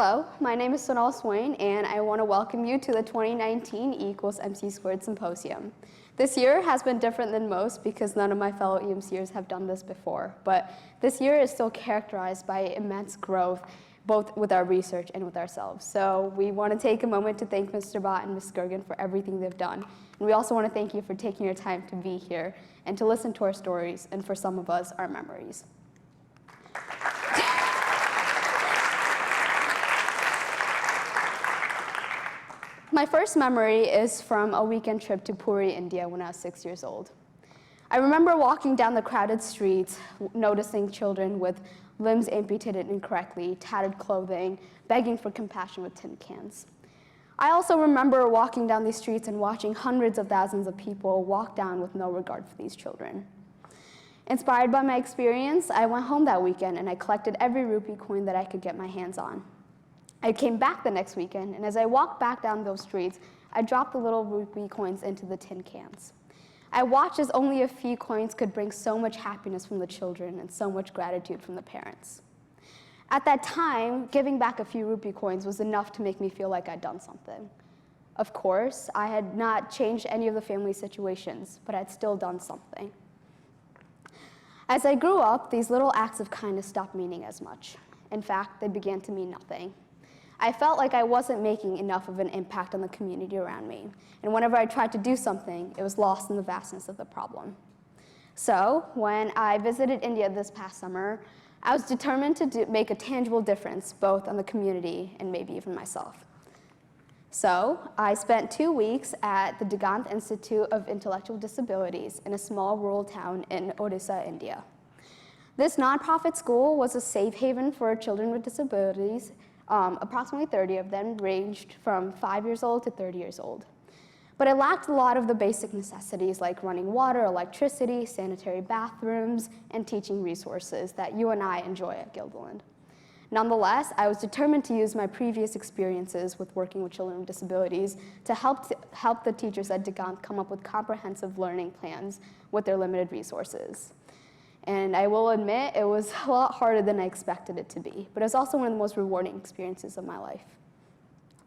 Hello, my name is Sonal Swain, and I want to welcome you to the 2019 E=MC² Symposium. This year has been different than most because none of my fellow EMCers have done this before, but this year is still characterized by immense growth, both with our research and with ourselves. So we want to take a moment to thank Mr. Bott and Ms. Gergen for everything they've done. And we also want to thank you for taking your time to be here and to listen to our stories, and for some of us, our memories. My first memory is from a weekend trip to Puri, India when I was 6 years old. I remember walking down the crowded streets, noticing children with limbs amputated incorrectly, tattered clothing, begging for compassion with tin cans. I also remember walking down these streets and watching hundreds of thousands of people walk down with no regard for these children. Inspired by my experience, I went home that weekend and I collected every rupee coin that I could get my hands on. I came back the next weekend, and as I walked back down those streets, I dropped the little rupee coins into the tin cans. I watched as only a few coins could bring so much happiness from the children and so much gratitude from the parents. At that time, giving back a few rupee coins was enough to make me feel like I'd done something. Of course, I had not changed any of the family situations, but I'd still done something. As I grew up, these little acts of kindness stopped meaning as much. In fact, they began to mean nothing. I felt like I wasn't making enough of an impact on the community around me, and whenever I tried to do something, it was lost in the vastness of the problem. So, when I visited India this past summer, I was determined to make a tangible difference, both on the community and maybe even myself. So, I spent 2 weeks at the Digant Institute of Intellectual Disabilities in a small rural town in Odisha, India. This nonprofit school was a safe haven for children with disabilities. Approximately 30 of them, ranged from 5 years old to 30 years old. But it lacked a lot of the basic necessities like running water, electricity, sanitary bathrooms, and teaching resources that you and I enjoy at Guilderland. Nonetheless, I was determined to use my previous experiences with working with children with disabilities to help the teachers at Digant come up with comprehensive learning plans with their limited resources. And I will admit, it was a lot harder than I expected it to be, but it was also one of the most rewarding experiences of my life.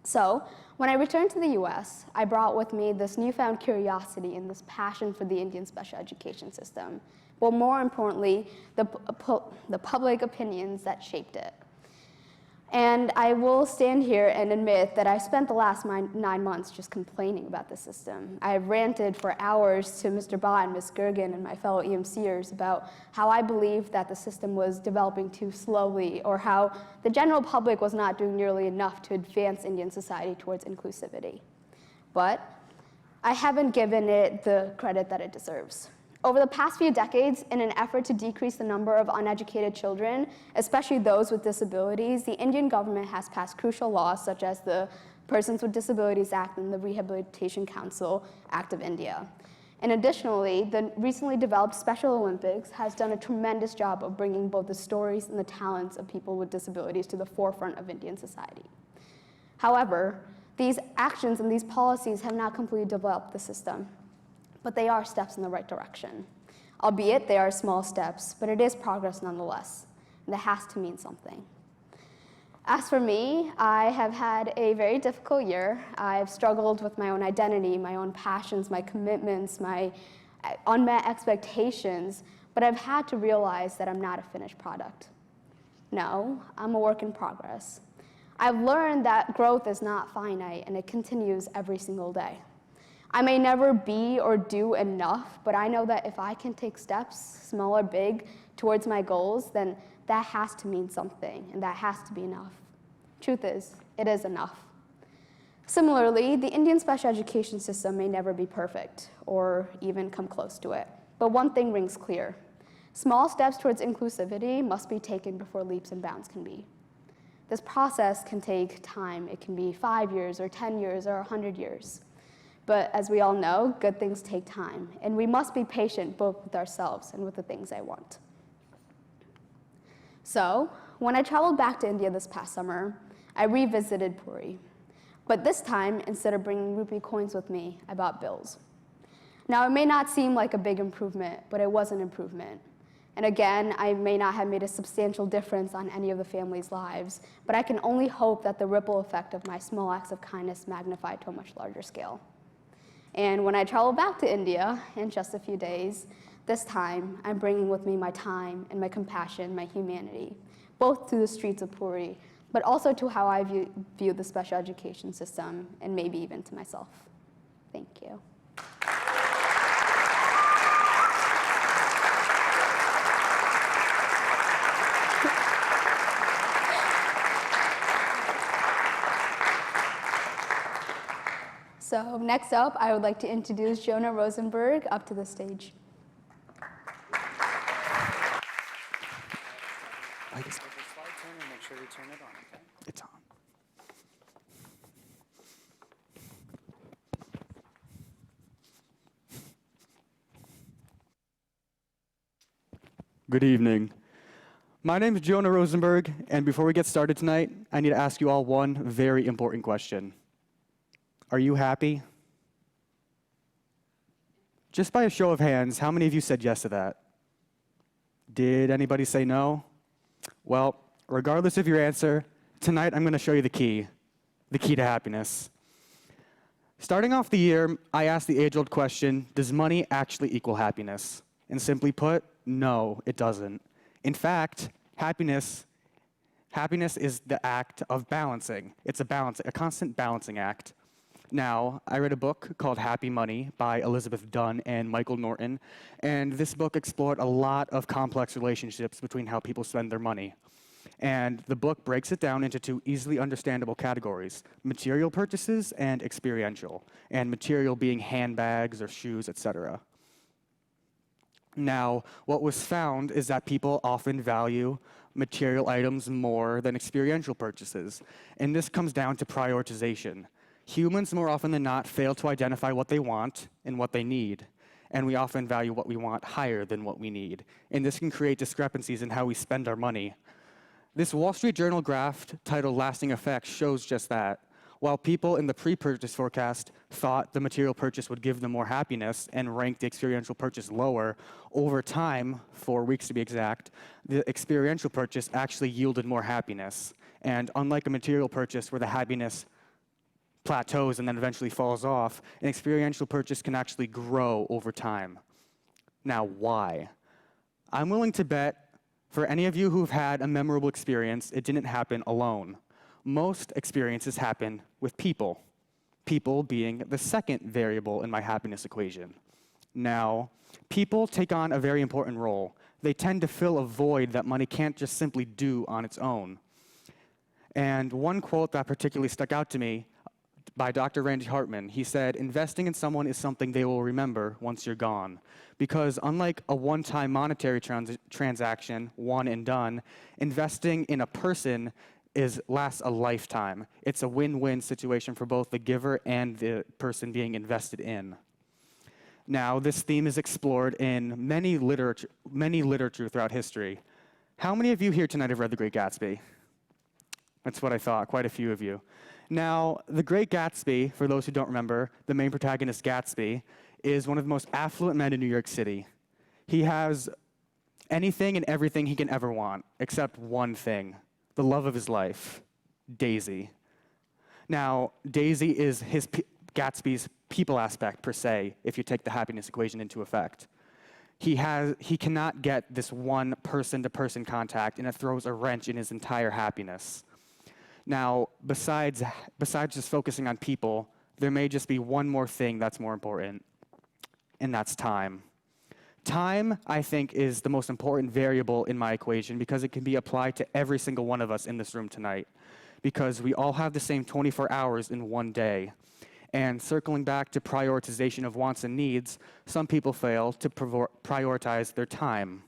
So, when I returned to the US, I brought with me this newfound curiosity and this passion for the Indian special education system, but more importantly, the public opinions that shaped it. And I will stand here and admit that I spent the last 9 months just complaining about the system. I ranted for hours to Mr. Bott and Ms. Gergen and my fellow EMCers about how I believed that the system was developing too slowly, or how the general public was not doing nearly enough to advance Indian society towards inclusivity. But I haven't given it the credit that it deserves. Over the past few decades, in an effort to decrease the number of uneducated children, especially those with disabilities, the Indian government has passed crucial laws such as the Persons with Disabilities Act and the Rehabilitation Council Act of India. And additionally, the recently developed Special Olympics has done a tremendous job of bringing both the stories and the talents of people with disabilities to the forefront of Indian society. However, these actions and these policies have not completely developed the system, but they are steps in the right direction. Albeit they are small steps, but it is progress nonetheless, and that has to mean something. As for me, I have had a very difficult year. I've struggled with my own identity, my own passions, my commitments, my unmet expectations, but I've had to realize that I'm not a finished product. No, I'm a work in progress. I've learned that growth is not finite, and it continues every single day. I may never be or do enough, but I know that if I can take steps, small or big, towards my goals, then that has to mean something, and that has to be enough. Truth is, it is enough. Similarly, the Indian special education system may never be perfect, or even come close to it. But one thing rings clear. Small steps towards inclusivity must be taken before leaps and bounds can be. This process can take time. It can be 5 years, or 10 years, or 100 years. But as we all know, good things take time, and we must be patient both with ourselves and with the things I want. So, when I traveled back to India this past summer, I revisited Puri. But this time, instead of bringing rupee coins with me, I bought bills. Now, it may not seem like a big improvement, but it was an improvement. And again, I may not have made a substantial difference on any of the families' lives, but I can only hope that the ripple effect of my small acts of kindness magnified to a much larger scale. And when I travel back to India in just a few days, this time I'm bringing with me my time and my compassion, my humanity, both to the streets of Puri, but also to how I view the special education system, and maybe even to myself. Thank you. So next up, I would like to introduce Jonah Rosenberg up to the stage. Make sure you turn it on, okay? It's on. Good evening. My name is Jonah Rosenberg, and before we get started tonight, I need to ask you all one very important question. Are you happy? Just by a show of hands, how many of you said yes to that? Did anybody say no? Well, regardless of your answer, tonight I'm going to show you the key to happiness. Starting off the year, I asked the age-old question, does money actually equal happiness? And simply put, no, it doesn't. In fact, happiness is the act of balancing. It's a constant balancing act. Now, I read a book called Happy Money by Elizabeth Dunn and Michael Norton, and this book explored a lot of complex relationships between how people spend their money. And the book breaks it down into two easily understandable categories, material purchases and experiential, and material being handbags or shoes, etc. Now, what was found is that people often value material items more than experiential purchases, and this comes down to prioritization. Humans, more often than not, fail to identify what they want and what they need, and we often value what we want higher than what we need, and this can create discrepancies in how we spend our money. This Wall Street Journal graph titled Lasting Effects shows just that. While people in the pre-purchase forecast thought the material purchase would give them more happiness and ranked the experiential purchase lower, over time, 4 weeks to be exact, the experiential purchase actually yielded more happiness. And unlike a material purchase where the happiness plateaus and then eventually falls off, an experiential purchase can actually grow over time. Now, why? I'm willing to bet for any of you who've had a memorable experience, it didn't happen alone. Most experiences happen with people, people being the second variable in my happiness equation. Now, people take on a very important role. They tend to fill a void that money can't just simply do on its own. And one quote that particularly stuck out to me by Dr. Randy Hartman, he said, investing in someone is something they will remember once you're gone. Because unlike a one-time monetary transaction, one and done, investing in a person lasts a lifetime. It's a win-win situation for both the giver and the person being invested in. Now, this theme is explored in many literature throughout history. How many of you here tonight have read The Great Gatsby? That's what I thought, quite a few of you. Now, The Great Gatsby, for those who don't remember, the main protagonist, Gatsby, is one of the most affluent men in New York City. He has anything and everything he can ever want, except one thing, the love of his life, Daisy. Now, Daisy is Gatsby's people aspect, per se, if you take the happiness equation into effect. He cannot get this one person-to-person contact, and it throws a wrench in his entire happiness. Now, besides just focusing on people, there may just be one more thing that's more important, and that's time. Time, I think, is the most important variable in my equation because it can be applied to every single one of us in this room tonight, because we all have the same 24 hours in one day. And circling back to prioritization of wants and needs, some people fail to prioritize their time.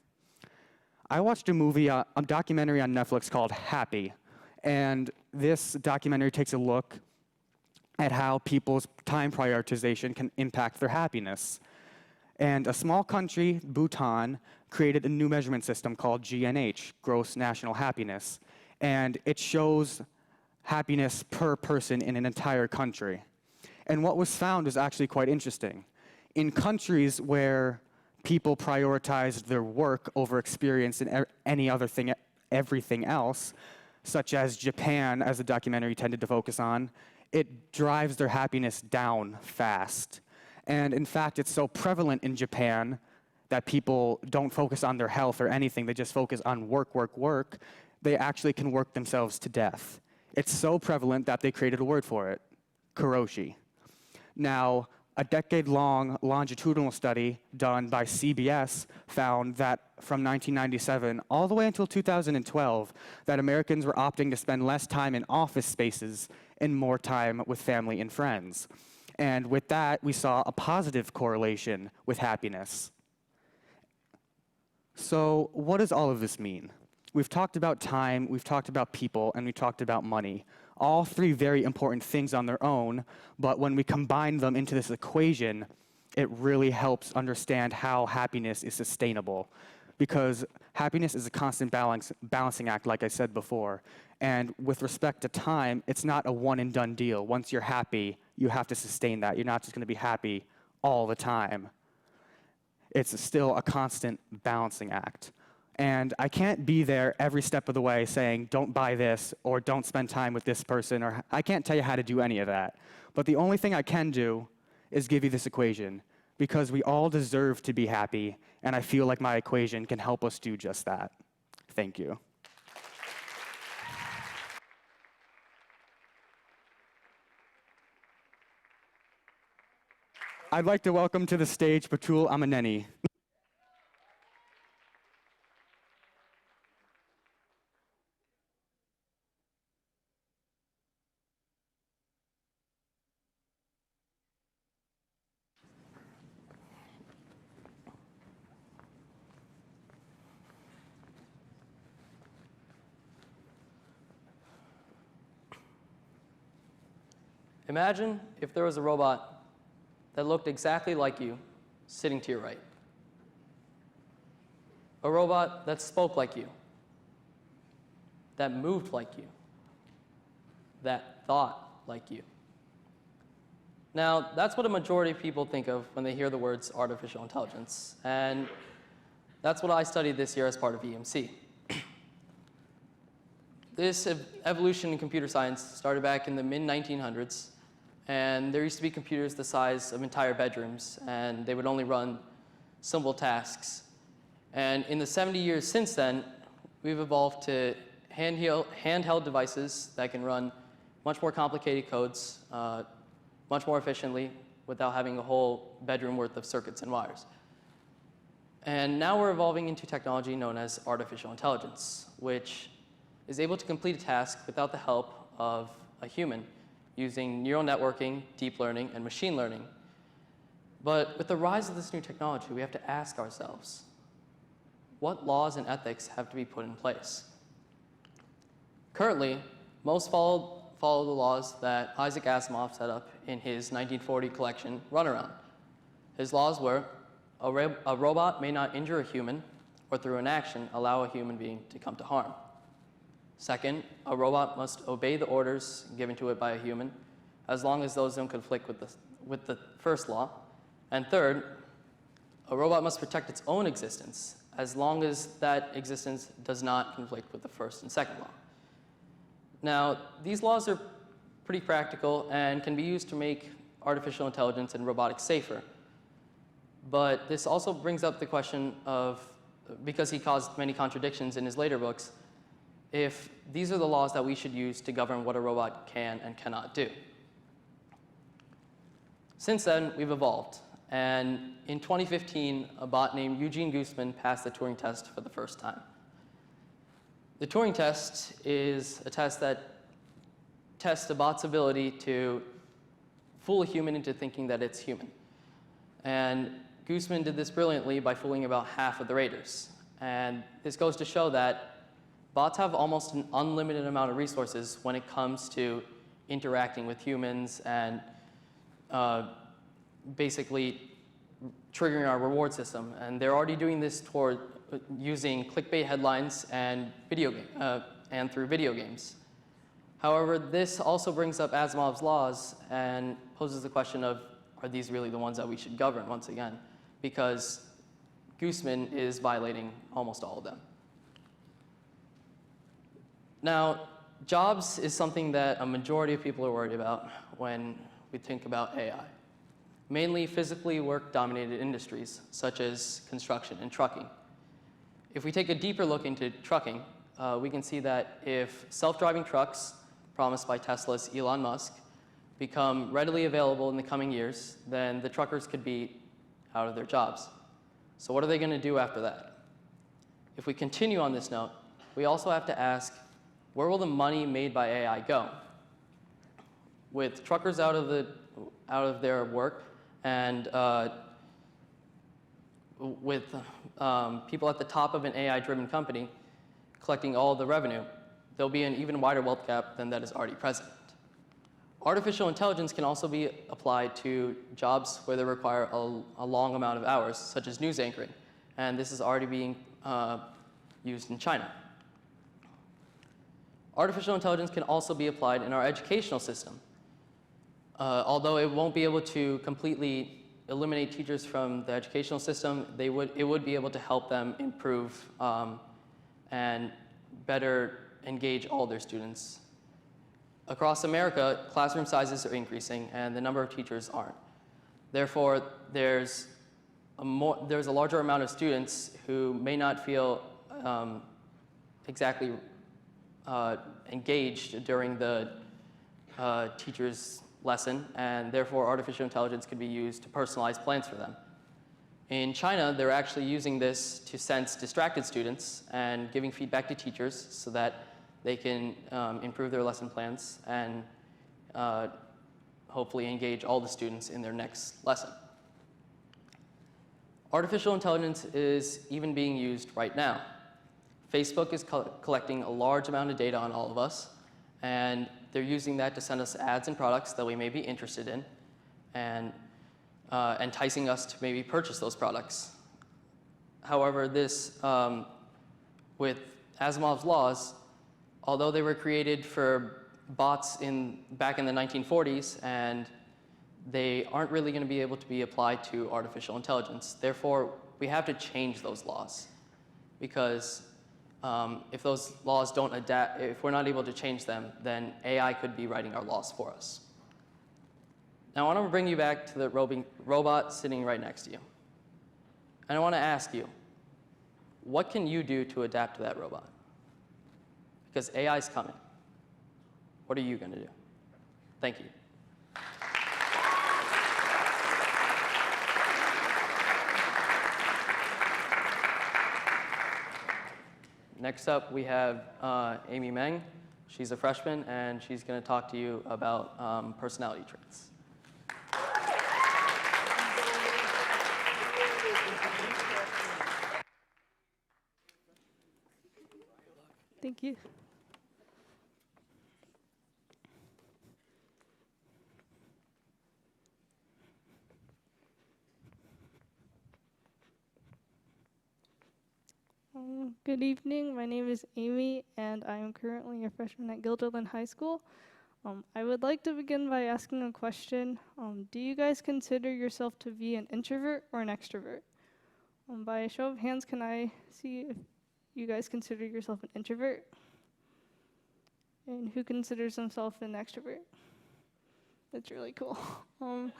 I watched a documentary on Netflix called Happy. And this documentary takes a look at how people's time prioritization can impact their happiness. And a small country, Bhutan, created a new measurement system called GNH, Gross National Happiness. And it shows happiness per person in an entire country. And what was found is actually quite interesting. In countries where people prioritized their work over experience and everything else, such as Japan, as the documentary tended to focus on, it drives their happiness down fast. And in fact, it's so prevalent in Japan that people don't focus on their health or anything, they just focus on work, work, work. They actually can work themselves to death. It's so prevalent that they created a word for it, karoshi. Now, a decade-long longitudinal study done by CBS found that from 1997 all the way until 2012, that Americans were opting to spend less time in office spaces and more time with family and friends. And with that, we saw a positive correlation with happiness. So what does all of this mean? We've talked about time, we've talked about people, and we talked about money. All three very important things on their own, but when we combine them into this equation, it really helps understand how happiness is sustainable. Because happiness is a constant balancing act, like I said before. And with respect to time, it's not a one and done deal. Once you're happy, you have to sustain that. You're not just gonna be happy all the time. It's still a constant balancing act. And I can't be there every step of the way saying, don't buy this, or don't spend time with this person, or I can't tell you how to do any of that. But the only thing I can do is give you this equation, because we all deserve to be happy, and I feel like my equation can help us do just that. Thank you. I'd like to welcome to the stage Pratul Amineni. Imagine if there was a robot that looked exactly like you, sitting to your right. A robot that spoke like you, that moved like you, that thought like you. Now, that's what a majority of people think of when they hear the words artificial intelligence, and that's what I studied this year as part of EMC. This evolution in computer science started back in the mid-1900s, and there used to be computers the size of entire bedrooms, and they would only run simple tasks. And in the 70 years since then, we've evolved to handheld devices that can run much more complicated codes, much more efficiently, without having a whole bedroom worth of circuits and wires. And now we're evolving into technology known as artificial intelligence, which is able to complete a task without the help of a human, using neural networking, deep learning, and machine learning. But with the rise of this new technology, we have to ask ourselves, what laws and ethics have to be put in place? Currently, most follow the laws that Isaac Asimov set up in his 1940 collection, Runaround. His laws were, a robot may not injure a human, or through an action, allow a human being to come to harm. Second, a robot must obey the orders given to it by a human, as long as those don't conflict with the first law. And third, a robot must protect its own existence, as long as that existence does not conflict with the first and second law. Now, these laws are pretty practical and can be used to make artificial intelligence and robotics safer. But this also brings up the question of, because he caused many contradictions in his later books, if these are the laws that we should use to govern what a robot can and cannot do. Since then, we've evolved. And in 2015, a bot named Eugene Goosman passed the Turing test for the first time. The Turing test is a test that tests a bot's ability to fool a human into thinking that it's human. And Goosman did this brilliantly by fooling about half of the raters. And this goes to show that bots have almost an unlimited amount of resources when it comes to interacting with humans and basically triggering our reward system. And they're already doing this toward using clickbait headlines and through video games. However, this also brings up Asimov's laws and poses the question of, are these really the ones that we should govern once again? Because Gooseman is violating almost all of them. Now, jobs is something that a majority of people are worried about when we think about AI. Mainly physically work-dominated industries, such as construction and trucking. If we take a deeper look into trucking, we can see that if self-driving trucks, promised by Tesla's Elon Musk, become readily available in the coming years, then the truckers could be out of their jobs. So what are they going to do after that? If we continue on this note, we also have to ask, where will the money made by AI go? With truckers out of their work and with people at the top of an AI-driven company collecting all of the revenue, there'll be an even wider wealth gap than that is already present. Artificial intelligence can also be applied to jobs where they require a long amount of hours, such as news anchoring, and this is already being used in China. Artificial intelligence can also be applied in our educational system. Although it won't be able to completely eliminate teachers from the educational system, it would be able to help them improve and better engage all their students. Across America, classroom sizes are increasing and the number of teachers aren't. Therefore, there's a larger amount of students who may not feel exactly engaged during the teacher's lesson, and therefore artificial intelligence could be used to personalize plans for them. In China, they're actually using this to sense distracted students and giving feedback to teachers so that they can improve their lesson plans and hopefully engage all the students in their next lesson. Artificial intelligence is even being used right now. Facebook is collecting a large amount of data on all of us, and they're using that to send us ads and products that we may be interested in, and enticing us to maybe purchase those products. However, this, with Asimov's laws, although they were created for bots back in the 1940s, and they aren't really going to be able to be applied to artificial intelligence. Therefore, we have to change those laws, because if those laws don't adapt, if we're not able to change them, then AI could be writing our laws for us. Now, I want to bring you back to the robot sitting right next to you. And I want to ask you, what can you do to adapt to that robot? Because AI is coming. What are you going to do? Thank you. Next up, we have Amy Meng. She's a freshman, and she's going to talk to you about personality traits. Thank you. Good evening. My name is Amy, and I am currently a freshman at Guilderland High School. I would like to begin by asking a question. Do you guys consider yourself to be an introvert or an extrovert? By a show of hands, can I see if you guys consider yourself an introvert? And who considers themselves an extrovert? That's really cool. Over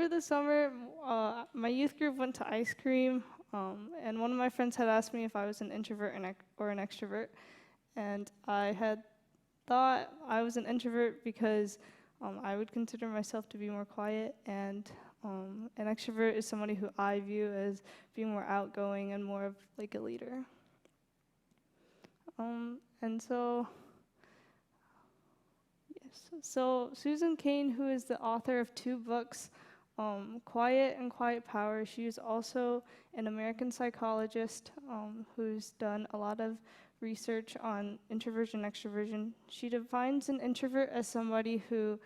the summer, my youth group went to ice cream, and one of my friends had asked me if I was an introvert or an extrovert, and I had thought I was an introvert because I would consider myself to be more quiet, and an extrovert is somebody who I view as being more outgoing and more of like a leader. So Susan Cain, who is the author of 2 books, Quiet and Quiet Power, she is also an American psychologist who's done a lot of research on introversion and extroversion. She defines an introvert as somebody who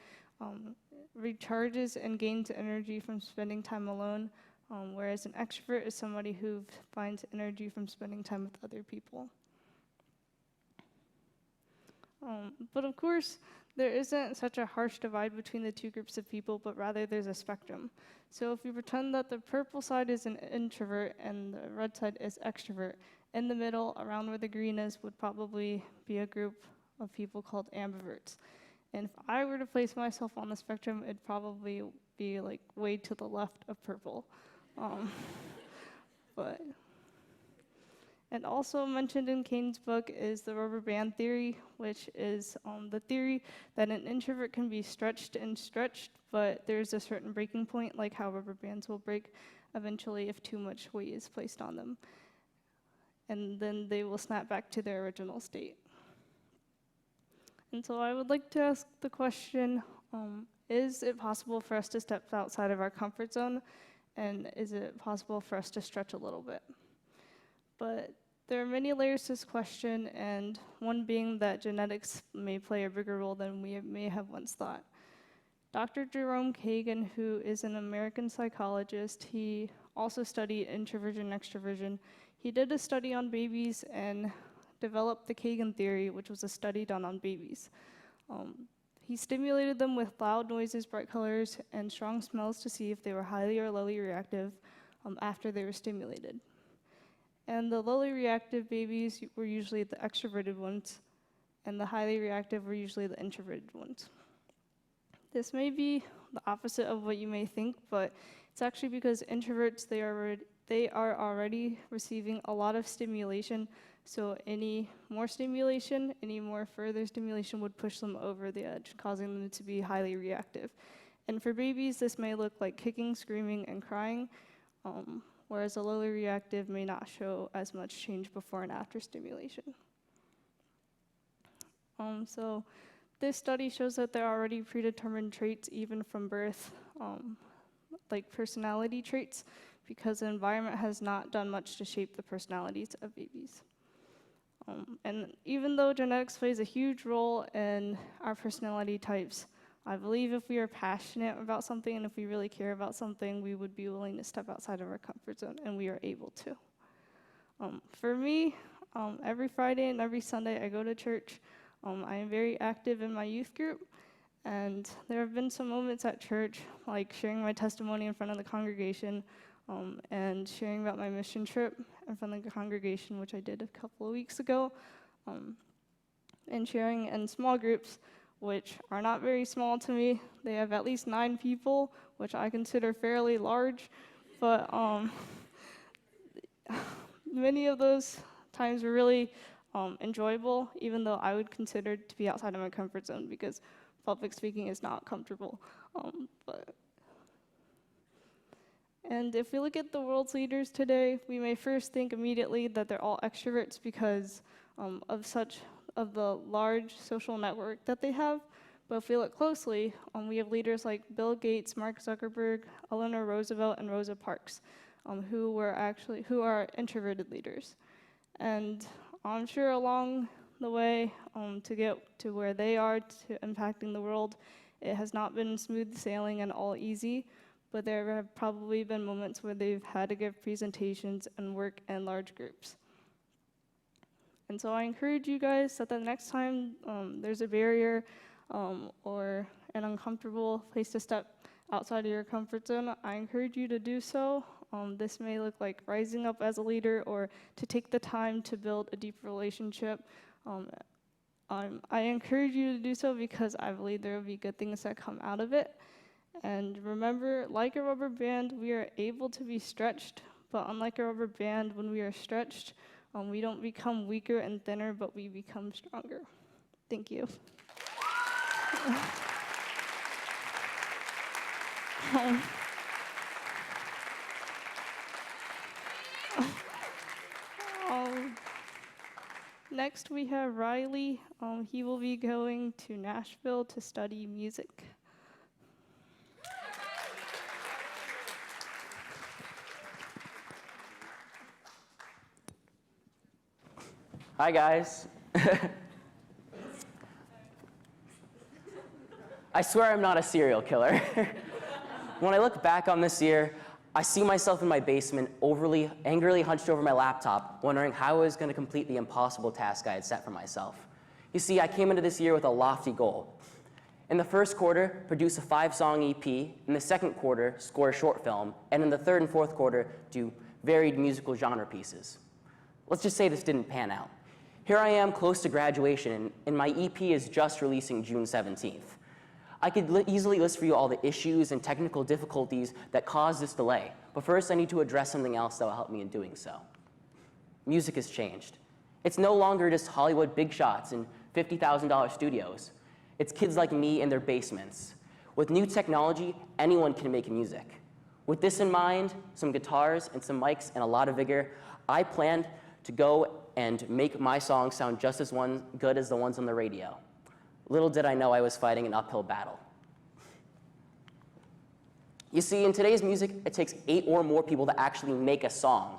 recharges and gains energy from spending time alone, whereas an extrovert is somebody who finds energy from spending time with other people. But of course, there isn't such a harsh divide between the two groups of people, but rather there's a spectrum. So if we pretend that the purple side is an introvert and the red side is extrovert, in the middle, around where the green is, would probably be a group of people called ambiverts. And if I were to place myself on the spectrum, it'd probably be like way to the left of purple. And also mentioned in Kane's book is the rubber band theory, which is the theory that an introvert can be stretched and stretched, but there's a certain breaking point, like how rubber bands will break eventually if too much weight is placed on them. And then they will snap back to their original state. And so I would like to ask the question, is it possible for us to step outside of our comfort zone? And is it possible for us to stretch a little bit? But there are many layers to this question, and one being that genetics may play a bigger role than we may have once thought. Dr. Jerome Kagan, who is an American psychologist, he also studied introversion and extroversion. He did a study on babies and developed the Kagan theory, which was a study done on babies. He stimulated them with loud noises, bright colors, and strong smells to see if they were highly or lowly reactive after they were stimulated. And the lowly reactive babies were usually the extroverted ones, and the highly reactive were usually the introverted ones. This may be the opposite of what you may think, but it's actually because introverts, they are already receiving a lot of stimulation, so any more stimulation, any more further stimulation would push them over the edge, causing them to be highly reactive. And for babies, this may look like kicking, screaming, and crying, whereas a lowly reactive may not show as much change before and after stimulation. So this study shows that there are already predetermined traits even from birth, like personality traits, because the environment has not done much to shape the personalities of babies. And even though genetics plays a huge role in our personality types, I believe if we are passionate about something and if we really care about something, we would be willing to step outside of our comfort zone, and we are able to. For me, every Friday and every Sunday I go to church. I am very active in my youth group, and there have been some moments at church, like sharing my testimony in front of the congregation, and sharing about my mission trip in front of the congregation, which I did a couple of weeks ago, and sharing in small groups, which are not very small to me. They have at least 9 people, which I consider fairly large, but many of those times were really enjoyable, even though I would consider it to be outside of my comfort zone because public speaking is not comfortable. And if we look at the world's leaders today, we may first think immediately that they're all extroverts because of the large social network that they have. But if we look closely, we have leaders like Bill Gates, Mark Zuckerberg, Eleanor Roosevelt, and Rosa Parks, who are introverted leaders. And I'm sure along the way to get to where they are, to impacting the world, it has not been smooth sailing and all easy, but there have probably been moments where they've had to give presentations and work in large groups. And so I encourage you guys that the next time there's a barrier or an uncomfortable place to step outside of your comfort zone, I encourage you to do so. This may look like rising up as a leader or to take the time to build a deep relationship. I encourage you to do so because I believe there will be good things that come out of it. And remember, like a rubber band, we are able to be stretched, but unlike a rubber band, when we are stretched, we don't become weaker and thinner, but we become stronger. Thank you. Next we have Riley. He will be going to Nashville to study music. Hi, guys. I swear I'm not a serial killer. When I look back on this year, I see myself in my basement, angrily hunched over my laptop, wondering how I was going to complete the impossible task I had set for myself. You see, I came into this year with a lofty goal. In the first quarter, produce a 5-song EP. In the second quarter, score a short film. And in the third and fourth quarter, do varied musical genre pieces. Let's just say this didn't pan out. Here I am close to graduation, and my EP is just releasing June 17th. I could easily list for you all the issues and technical difficulties that caused this delay, but first I need to address something else that will help me in doing so. Music has changed. It's no longer just Hollywood big shots and $50,000 studios. It's kids like me in their basements. With new technology, anyone can make music. With this in mind, some guitars and some mics and a lot of vigor, I planned to go and make my songs sound just as good as the ones on the radio. Little did I know I was fighting an uphill battle. You see, in today's music, it takes 8 or more people to actually make a song.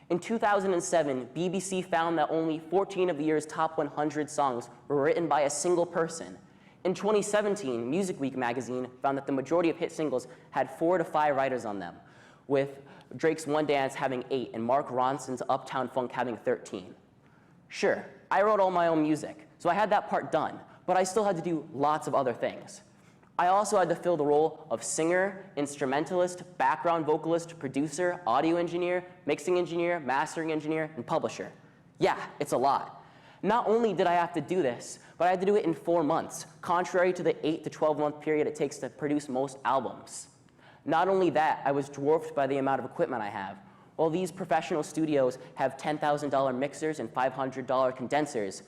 In 2007, BBC found that only 14 of the year's top 100 songs were written by a single person. In 2017, Music Week magazine found that the majority of hit singles had 4 to 5 writers on them, with Drake's One Dance having 8 and Mark Ronson's Uptown Funk having 13. Sure, I wrote all my own music, so I had that part done, but I still had to do lots of other things. I also had to fill the role of singer, instrumentalist, background vocalist, producer, audio engineer, mixing engineer, mastering engineer, and publisher. Yeah, it's a lot. Not only did I have to do this, but I had to do it in 4 months, contrary to the 8 to 12-month period it takes to produce most albums. Not only that, I was dwarfed by the amount of equipment I have. While these professional studios have $10,000 mixers and $500 condensers,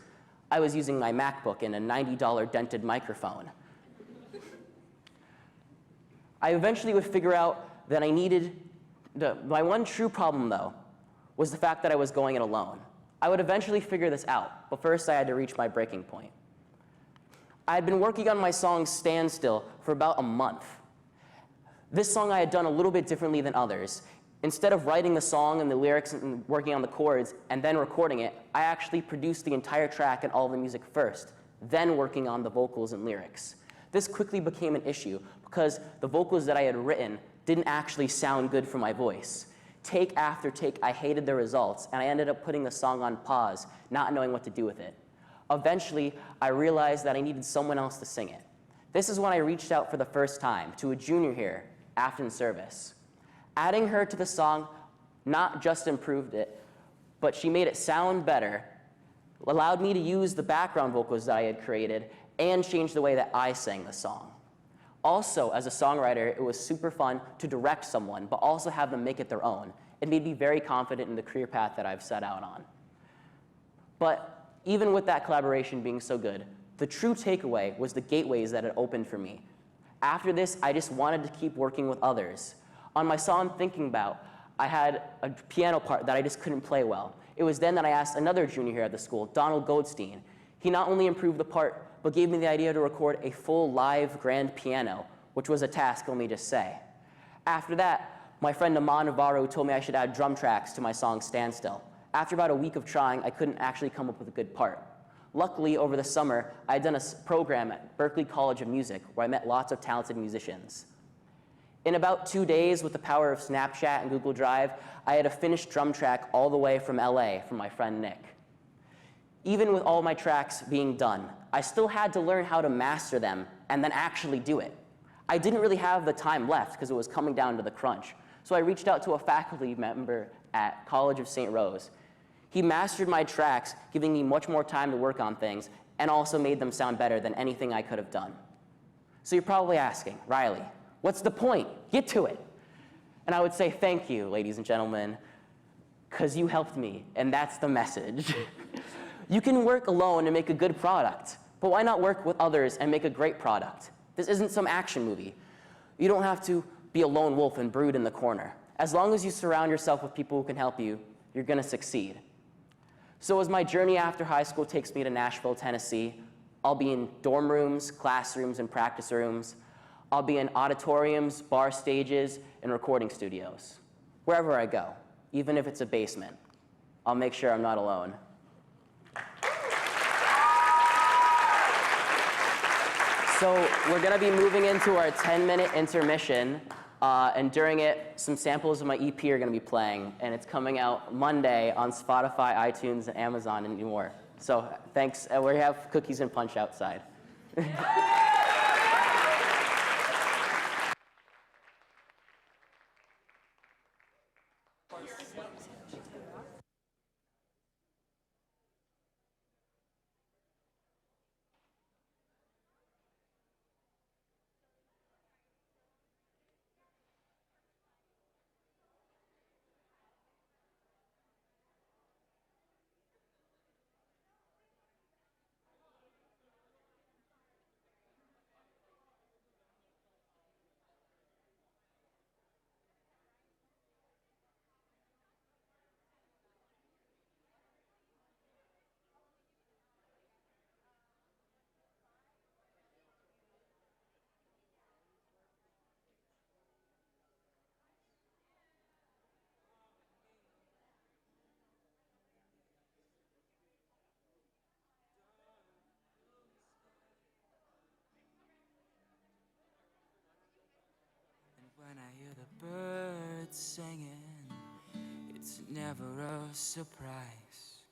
I was using my MacBook and a $90 dented microphone. I eventually would figure out that I needed, my one true problem though, was the fact that I was going it alone. I would eventually figure this out, but first I had to reach my breaking point. I had been working on my song Stand Still for about a month. This song I had done a little bit differently than others. Instead of writing the song and the lyrics and working on the chords and then recording it, I actually produced the entire track and all the music first, then working on the vocals and lyrics. This quickly became an issue because the vocals that I had written didn't actually sound good for my voice. Take after take, I hated the results, and I ended up putting the song on pause, not knowing what to do with it. Eventually, I realized that I needed someone else to sing it. This is when I reached out for the first time to a junior here, Afton Service. Adding her to the song not just improved it, but she made it sound better, allowed me to use the background vocals that I had created, and change the way that I sang the song. Also, as a songwriter, it was super fun to direct someone, but also have them make it their own. It made me very confident in the career path that I've set out on. But even with that collaboration being so good, the true takeaway was the gateways that it opened for me. After this, I just wanted to keep working with others. On my song Thinking About, I had a piano part that I just couldn't play well. It was then that I asked another junior here at the school, Donald Goldstein. He not only improved the part, but gave me the idea to record a full live grand piano, which was a task, let me just say. After that, my friend Aman Navarro told me I should add drum tracks to my song Stand Still. After about a week of trying, I couldn't actually come up with a good part. Luckily, over the summer, I had done a program at Berklee College of Music where I met lots of talented musicians. In about 2 days, with the power of Snapchat and Google Drive, I had a finished drum track all the way from LA from my friend Nick. Even with all my tracks being done, I still had to learn how to master them and then actually do it. I didn't really have the time left because it was coming down to the crunch. So I reached out to a faculty member at College of St. Rose. He mastered my tracks, giving me much more time to work on things, and also made them sound better than anything I could have done. So you're probably asking, Riley, what's the point? Get to it. And I would say thank you, ladies and gentlemen, because you helped me, and that's the message. You can work alone and make a good product, but why not work with others and make a great product? This isn't some action movie. You don't have to be a lone wolf and brood in the corner. As long as you surround yourself with people who can help you, you're gonna succeed. So as my journey after high school takes me to Nashville, Tennessee, I'll be in dorm rooms, classrooms, and practice rooms. I'll be in auditoriums, bar stages, and recording studios. Wherever I go, even if it's a basement, I'll make sure I'm not alone. So we're gonna be moving into our 10-minute intermission, and during it, some samples of my EP are gonna be playing, and it's coming out Monday on Spotify, iTunes, and Amazon, and more. So thanks. We have cookies and punch outside. When I hear the birds singing, it's never a surprise.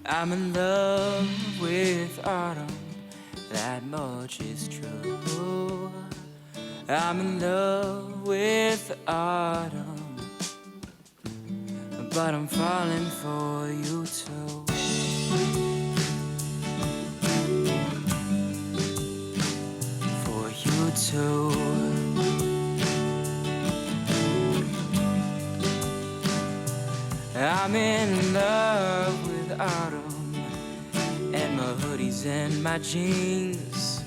I'm in love with autumn, that much is true. I'm in love with autumn, but I'm falling for you too. For you too. I'm in love with autumn, and my hoodies and my jeans.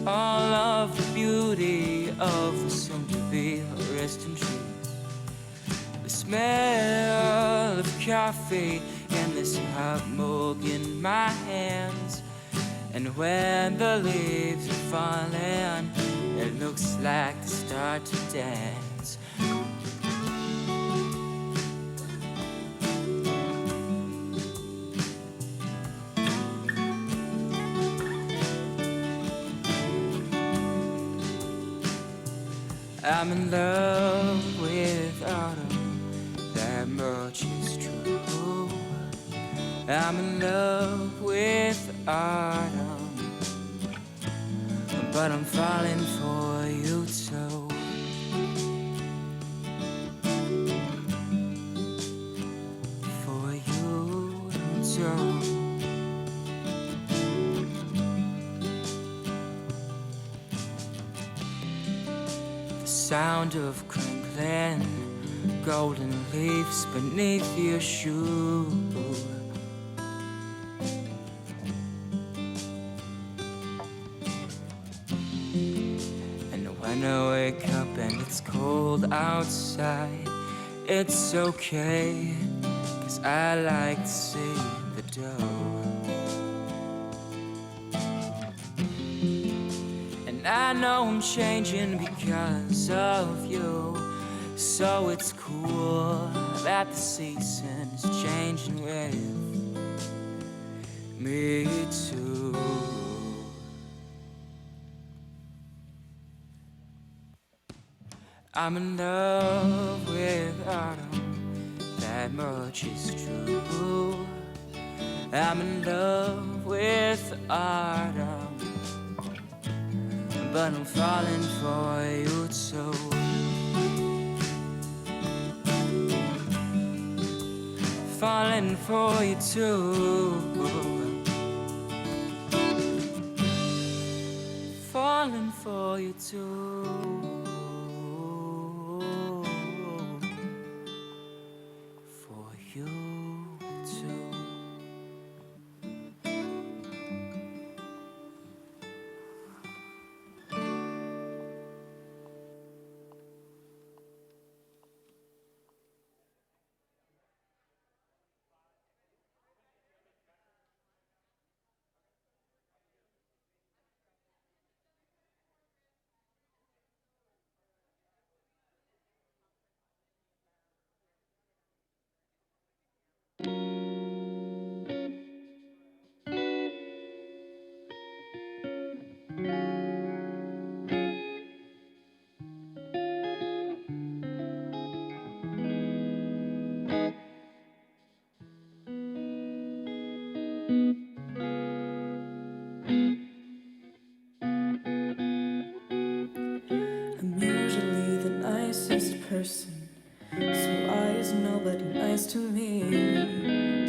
All of the beauty of the soon-to-be resting trees. The smell of coffee and this hot mug in my hands. And when the leaves are falling, it looks like they start to dance. I'm in love with autumn, that much is true. I'm in love with autumn, but I'm falling for you too. For you too. Sound of crinkling golden leaves beneath your shoe. And when I wake up and it's cold outside, it's okay, 'cause I like to see the dough. I know I'm changing because of you, so it's cool that the season's changing with me too. I'm in love with autumn, that much is true. I'm in love with autumn, but I'm falling for you too. Falling for you too. Falling for you too. For you too. I'm usually the nicest person, so why is nobody nice to me?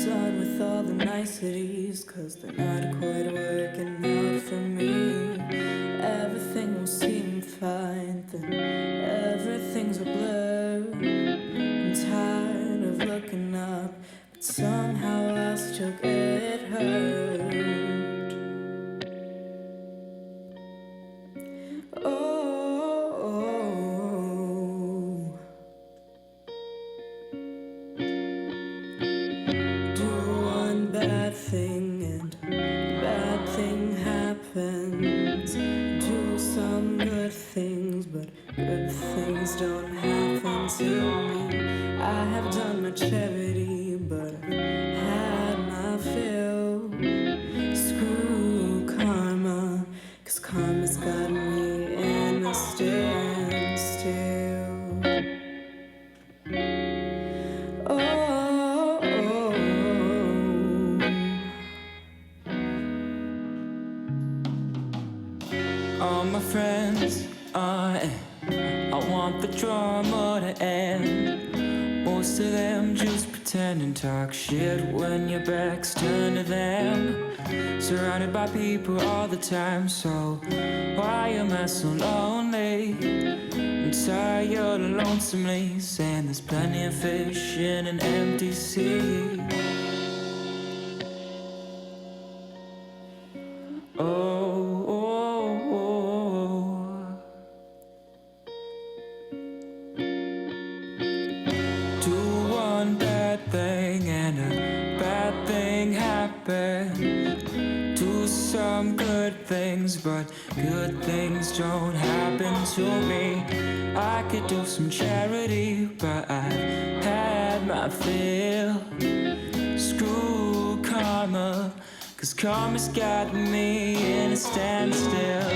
Done with all the niceties, 'cause they're not quite working out for me. Everything will seem fine, then everything's a blur. I'm tired of looking up, but somehow I still get hurt. Do one bad thing and a bad thing happens. Do some good things, but good things don't happen to me. I have done my charity, but I've had my fill. Screw karma, 'cause karma's got me in a standstill. All my friends, I want the drama to end. Most of them just pretend and talk shit when your back's turned to them. Surrounded by people all the time, so why am I so lonely? I'm tired of lonesomely saying there's plenty of fish in an empty sea. Do one bad thing and a bad thing happens. Do some good things, but good things don't happen to me. I could do some charity, but I've had my fill. Screw karma, 'cause karma's got me in a standstill.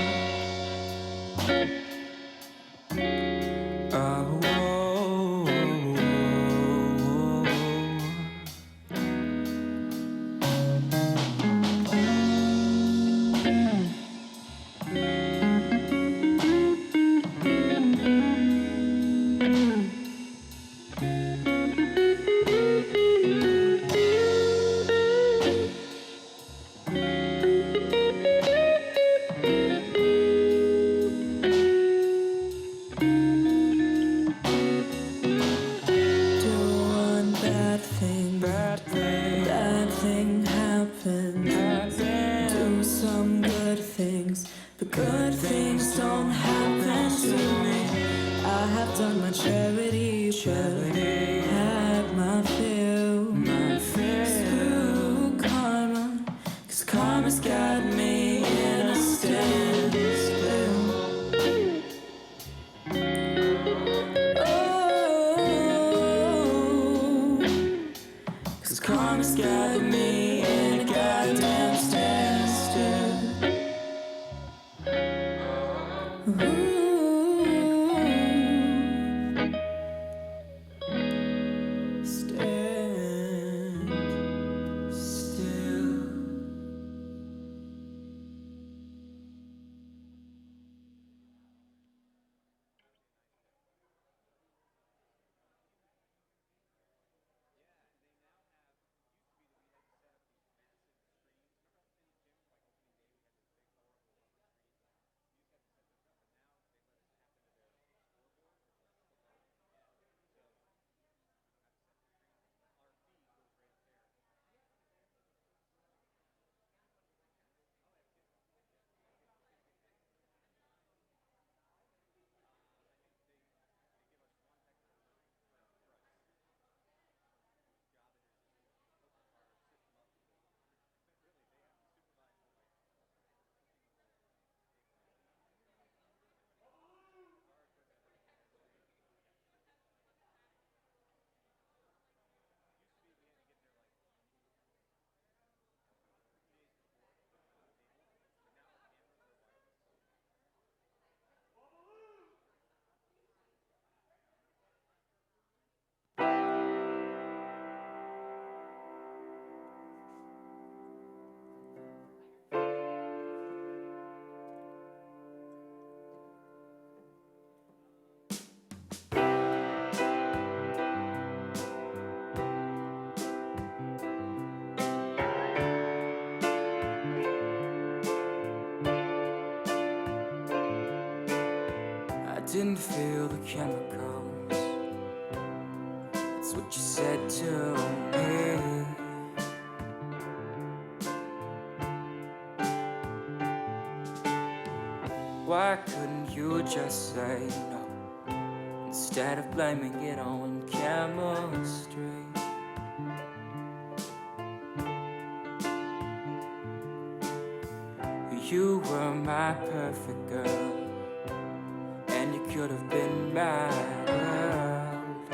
didn't feel the chemicals. That's what you said to me. Why couldn't you just say no instead of blaming it on chemistry? You were my perfect girl, and you could have been my world.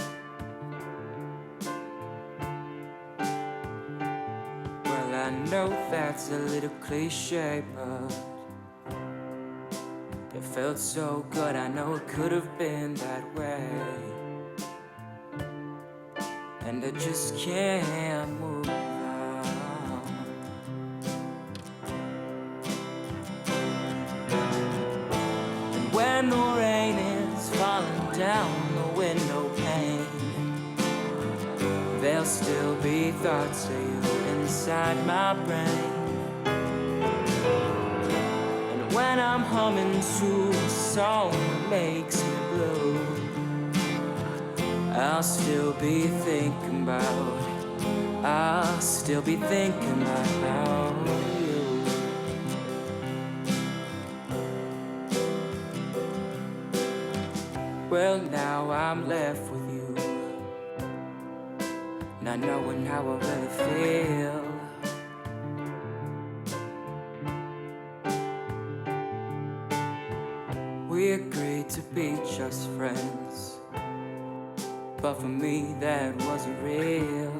Well, I know that's a little cliche, but it felt so good. I know it could have been that way, and I just can't move on. And when the rain is falling down the window pane, there'll still be thoughts of you inside my brain. When I'm humming to a song that makes me blue, I'll still be thinking about, I'll still be thinking about you. Well, now I'm left with you, not knowing how I really feel. We agreed to be just friends, but for me that wasn't real.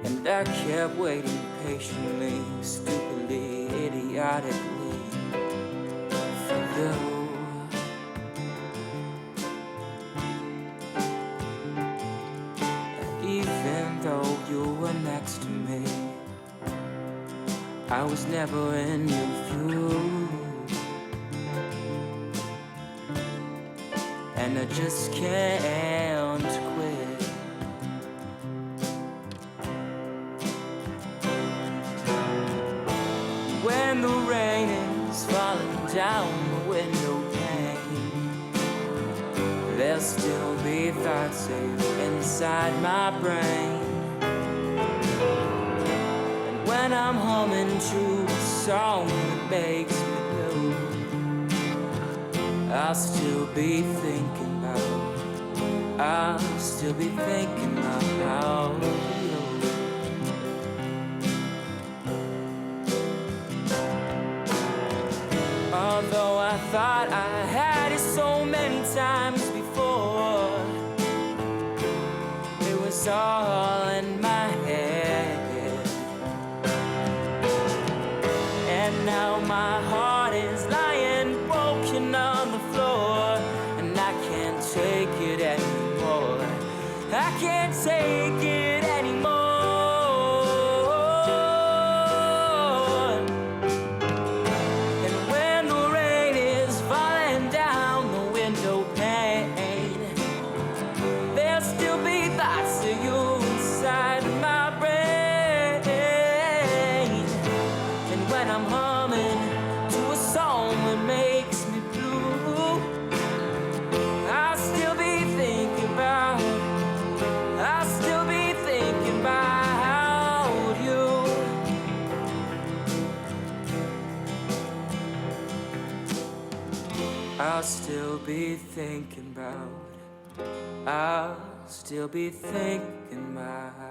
And I kept waiting patiently, stupidly, idiotically for you. And even though you were next to me, I was never in your view, and I just can't quit. When the rain is falling down the window pane, there'll still be thoughts of you inside my brain. When I'm humming to a song that makes me blue, I'll still be thinking about, I'll still be thinking about you. Although I thought I had it so many times before, it was all in my head. And now my heart is lying broken on the floor, and I can't take it anymore. I can't take it anymore. And when the rain is falling down the window pane, there'll still be thoughts of you inside my brain. And when I'm humming to a song that makes me blue, I'll still be thinking about, I'll still be thinking about you. I'll still be thinking about, I'll still be thinking about.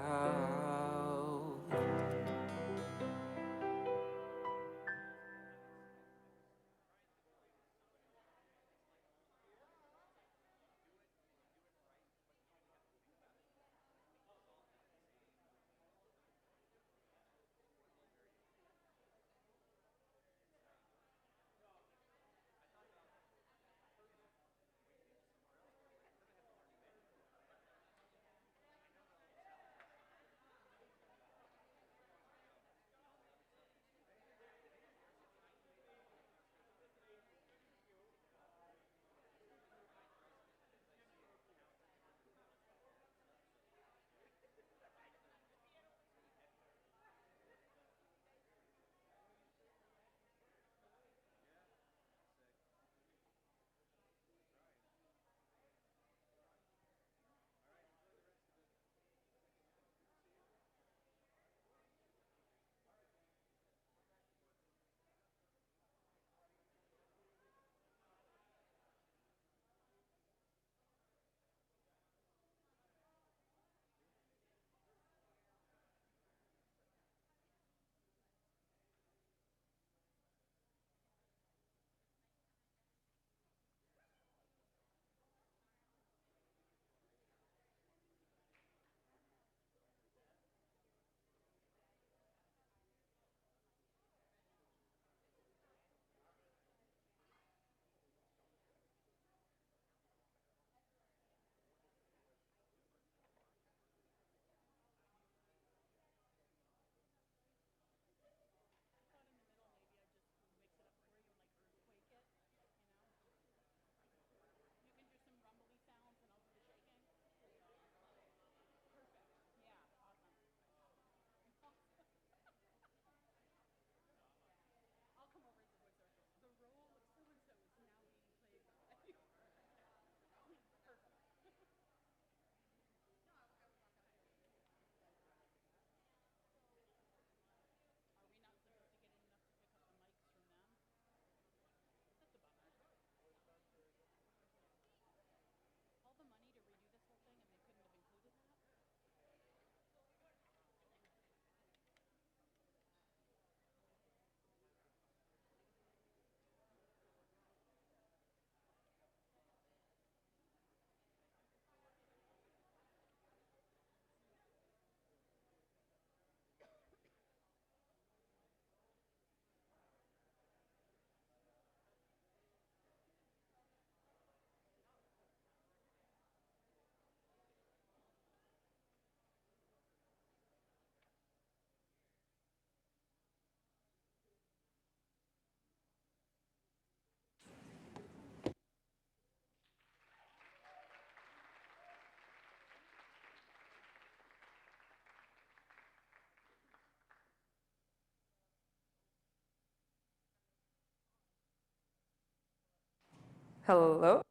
Hello?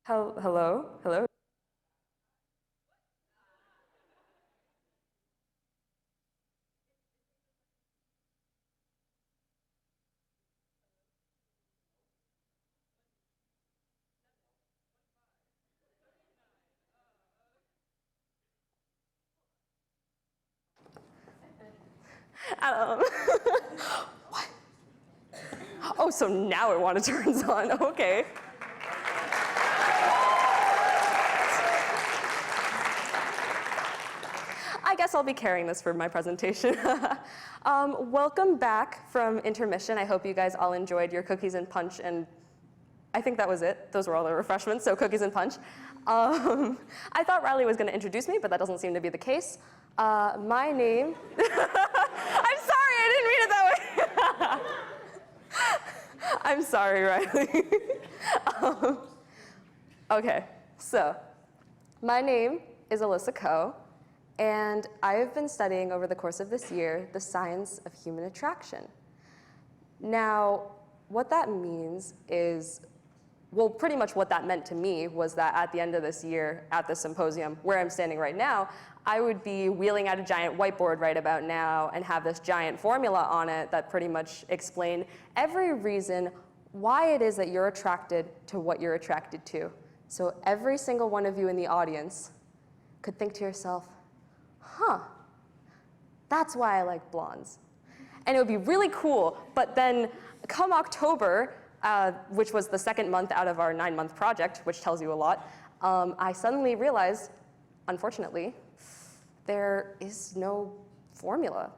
Hello? Hello? What? Oh, so now it turns on. Okay. I guess I'll be carrying this for my presentation. Welcome back from intermission. I hope you guys all enjoyed your cookies and punch, and I think that was it. Those were all the refreshments, so cookies and punch. I thought Riley was going to introduce me, but that doesn't seem to be the case. My name... I'm sorry, I didn't read it that way. I'm sorry, Riley. Okay, so my name is Alyssa Koh, and I have been studying over the course of this year the science of human attraction. Now, what that means is, well, pretty much what that meant to me was that at the end of this year, at the symposium, where I'm standing right now, I would be wheeling out a giant whiteboard right about now and have this giant formula on it that pretty much explained every reason why it is that you're attracted to what you're attracted to. So every single one of you in the audience could think to yourself, huh, that's why I like blondes. And it would be really cool, but then come October, which was the second month out of our 9-month project, which tells you a lot, I suddenly realized, unfortunately, there is no formula.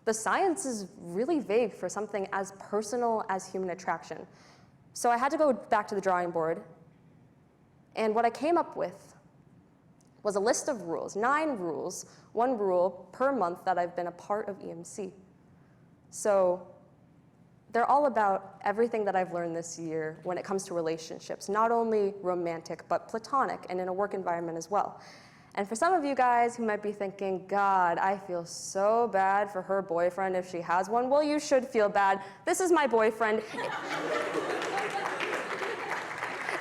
The science is really vague for something as personal as human attraction. So I had to go back to the drawing board, and what I came up with was a list of rules, 9 rules, 1 rule per month that I've been a part of EMC. So they're all about everything that I've learned this year when it comes to relationships, not only romantic, but platonic, and in a work environment as well. And for some of you guys who might be thinking, God, I feel so bad for her boyfriend if she has one. Well, you should feel bad. This is my boyfriend.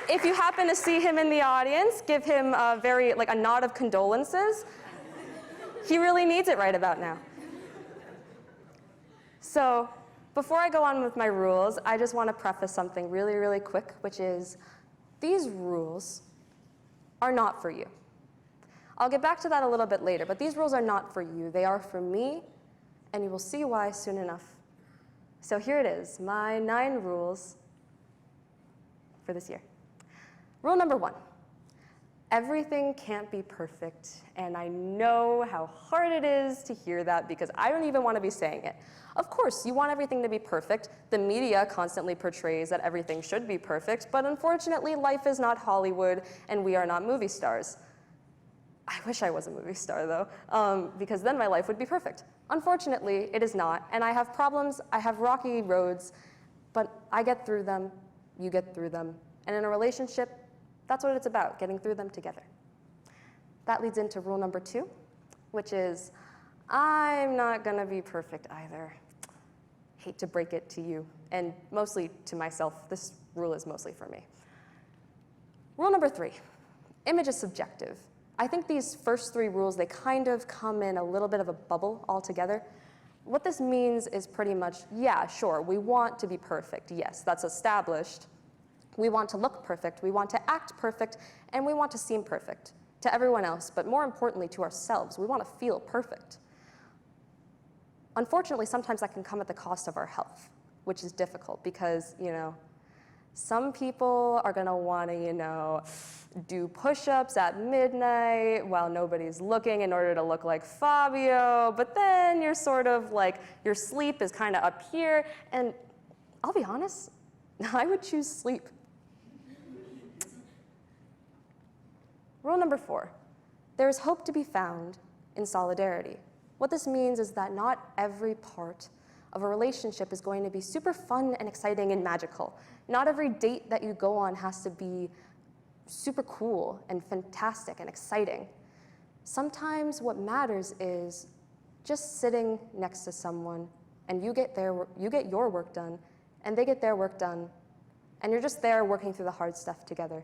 If you happen to see him in the audience, give him a nod of condolences. He really needs it right about now. So before I go on with my rules, I just want to preface something really, really quick, which is these rules are not for you. I'll get back to that a little bit later, but these rules are not for you. They are for me, and you will see why soon enough. So here it is, my 9 rules for this year. Rule number 1, everything can't be perfect, and I know how hard it is to hear that because I don't even want to be saying it. Of course, you want everything to be perfect. The media constantly portrays that everything should be perfect, but unfortunately, life is not Hollywood, and we are not movie stars. I wish I was a movie star, though, because then my life would be perfect. Unfortunately, it is not, and I have problems, I have rocky roads, but I get through them, you get through them, and in a relationship, that's what it's about, getting through them together. That leads into rule number 2, which is, I'm not gonna be perfect either. Hate to break it to you, and mostly to myself. This rule is mostly for me. Rule number 3, image is subjective. I think these first 3 rules, they kind of come in a little bit of a bubble altogether. What this means is pretty much, yeah, sure, we want to be perfect. Yes, that's established. We want to look perfect, we want to act perfect, and we want to seem perfect to everyone else, but more importantly to ourselves. We want to feel perfect. Unfortunately, sometimes that can come at the cost of our health, which is difficult because, some people are gonna wanna, do push-ups at midnight while nobody's looking in order to look like Fabio, but then you're sort of like, your sleep is kind of up here, and I'll be honest, I would choose sleep. Rule number 4, there is hope to be found in solidarity. What this means is that not every part of a relationship is going to be super fun and exciting and magical. Not every date that you go on has to be super cool and fantastic and exciting. Sometimes what matters is just sitting next to someone and you get your work done and they get their work done and you're just there working through the hard stuff together.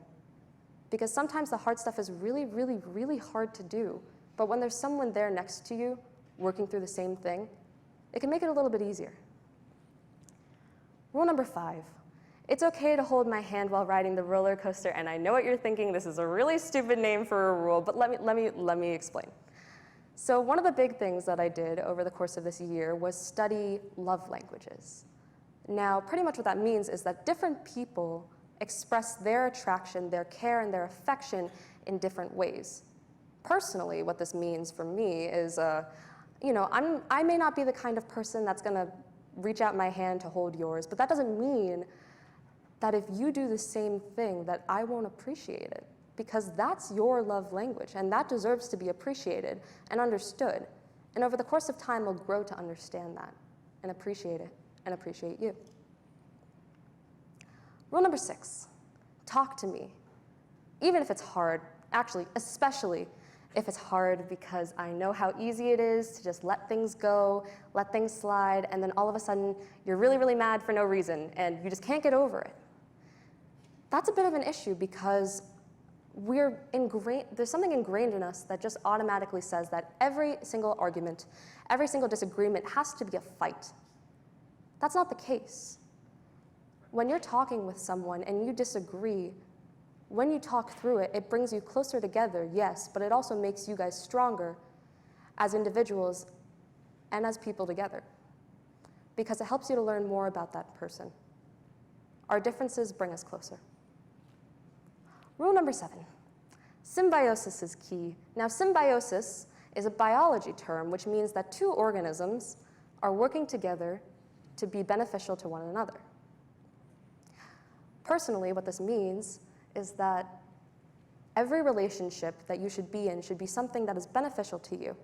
Because sometimes the hard stuff is really, really, really hard to do. But when there's someone there next to you working through the same thing, it can make it a little bit easier. Rule number 5. It's okay to hold my hand while riding the roller coaster, and I know what you're thinking, this is a really stupid name for a rule, but let me explain. So one of the big things that I did over the course of this year was study love languages. Now, pretty much what that means is that different people express their attraction, their care, and their affection in different ways. Personally, what this means for me is, I may not be the kind of person that's gonna reach out my hand to hold yours, but that doesn't mean that if you do the same thing that I won't appreciate it, because that's your love language, and that deserves to be appreciated and understood. And over the course of time, we'll grow to understand that and appreciate it and appreciate you. Rule number 6, talk to me. Even if it's hard, actually, especially if it's hard, because I know how easy it is to just let things go, let things slide, and then all of a sudden you're really, really mad for no reason and you just can't get over it. That's a bit of an issue because there's something ingrained in us that just automatically says that every single argument, every single disagreement has to be a fight. That's not the case. When you're talking with someone and you disagree, when you talk through it, it brings you closer together, yes, but it also makes you guys stronger as individuals and as people together, because it helps you to learn more about that person. Our differences bring us closer. Rule number 7, symbiosis is key. Now, symbiosis is a biology term, which means that two organisms are working together to be beneficial to one another. Personally, what this means is that every relationship that you should be in should be something that is beneficial to you.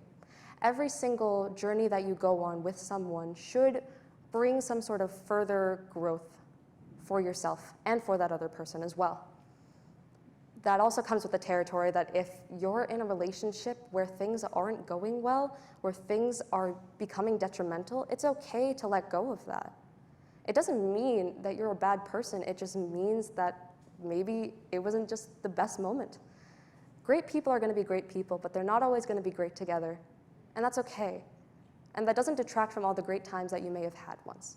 Every single journey that you go on with someone should bring some sort of further growth for yourself and for that other person as well. That also comes with the territory that if you're in a relationship where things aren't going well, where things are becoming detrimental, it's okay to let go of that. It doesn't mean that you're a bad person, it just means that maybe it wasn't just the best moment. Great people are going to be great people, but they're not always going to be great together, and that's okay. And that doesn't detract from all the great times that you may have had once.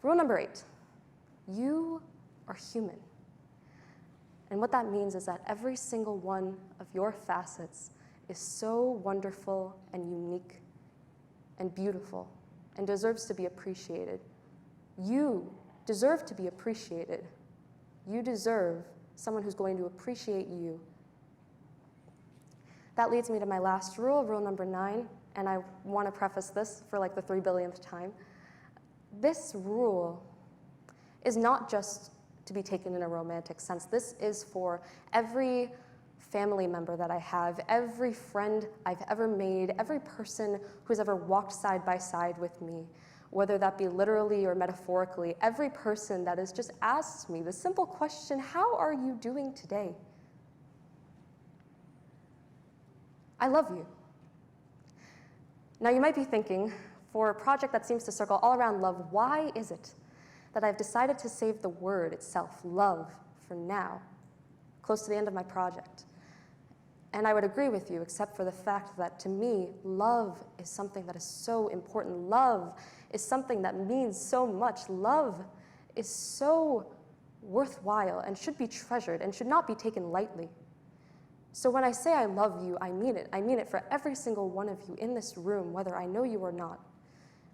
Rule number 8, you are human. And what that means is that every single one of your facets is so wonderful and unique and beautiful and deserves to be appreciated. You deserve to be appreciated. You deserve someone who's going to appreciate you. That leads me to my last rule, rule number 9, and I want to preface this for like the 3 billionth time. This rule is not just to be taken in a romantic sense. This is for every family member that I have, every friend I've ever made, every person who's ever walked side by side with me, whether that be literally or metaphorically, every person that has just asked me the simple question, how are you doing today? I love you. Now you might be thinking, for a project that seems to circle all around love, why is it that I've decided to save the word itself, love, for now, close to the end of my project? And I would agree with you, except for the fact that to me, love is something that is so important. Love is something that means so much. Love is so worthwhile and should be treasured and should not be taken lightly. So when I say I love you, I mean it. I mean it for every single one of you in this room, whether I know you or not,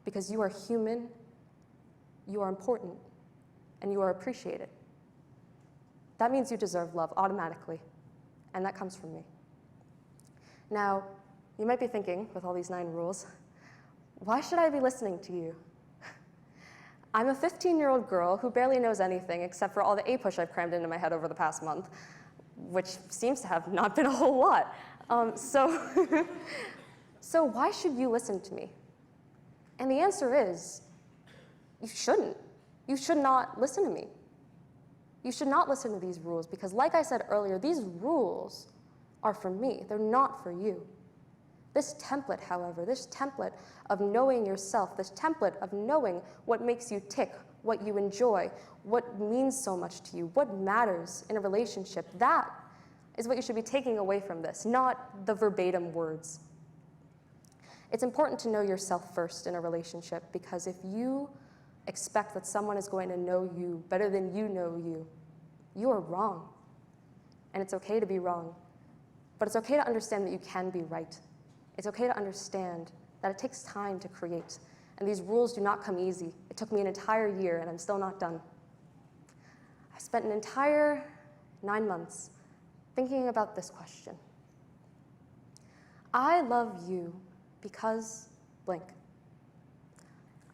because you are human, you are important, and you are appreciated. That means you deserve love automatically, and that comes from me. Now, you might be thinking, with all these 9 rules, why should I be listening to you? I'm a 15-year-old girl who barely knows anything except for all the A-push I've crammed into my head over the past month, which seems to have not been a whole lot. So why should you listen to me? And the answer is, you shouldn't. You should not listen to me. You should not listen to these rules because, like I said earlier, these rules are for me. They're not for you. This template, however, this template of knowing yourself, this template of knowing what makes you tick, what you enjoy, what means so much to you, what matters in a relationship, that is what you should be taking away from this, not the verbatim words. It's important to know yourself first in a relationship, because if you expect that someone is going to know you better than you know you, you are wrong. And it's okay to be wrong, but it's okay to understand that you can be right. It's okay to understand that it takes time to create, and these rules do not come easy. It took me an entire year, and I'm still not done. I spent an entire 9 months thinking about this question. I love you because blank.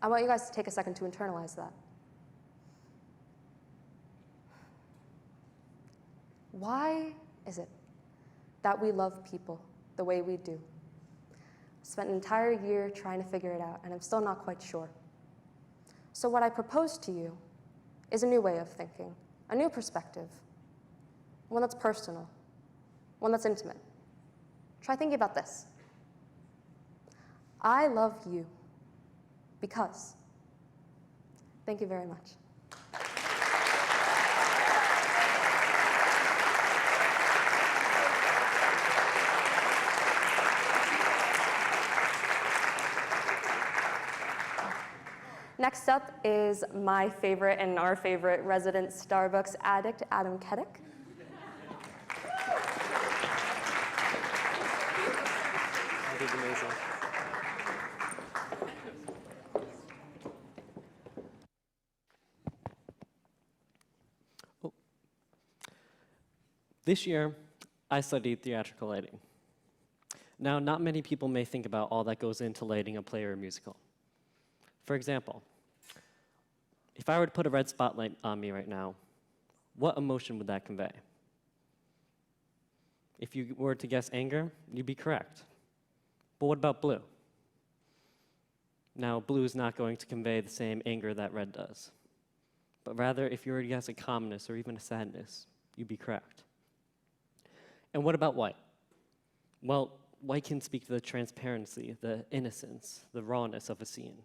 I want you guys to take a second to internalize that. Why is it that we love people the way we do? I spent an entire year trying to figure it out, and I'm still not quite sure. So what I propose to you is a new way of thinking, a new perspective, one that's personal, one that's intimate. Try thinking about this. I love you because. Thank you very much. Next up is my favorite and our favorite resident Starbucks addict, Kedik. That is amazing. This year, I studied theatrical lighting. Now, not many people may think about all that goes into lighting a play or a musical. For example, if I were to put a red spotlight on me right now, what emotion would that convey? If you were to guess anger, you'd be correct. But what about blue? Now, blue is not going to convey the same anger that red does. But rather, if you were to guess a calmness or even a sadness, you'd be correct. And what about white? Well, white can speak to the transparency, the innocence, the rawness of a scene.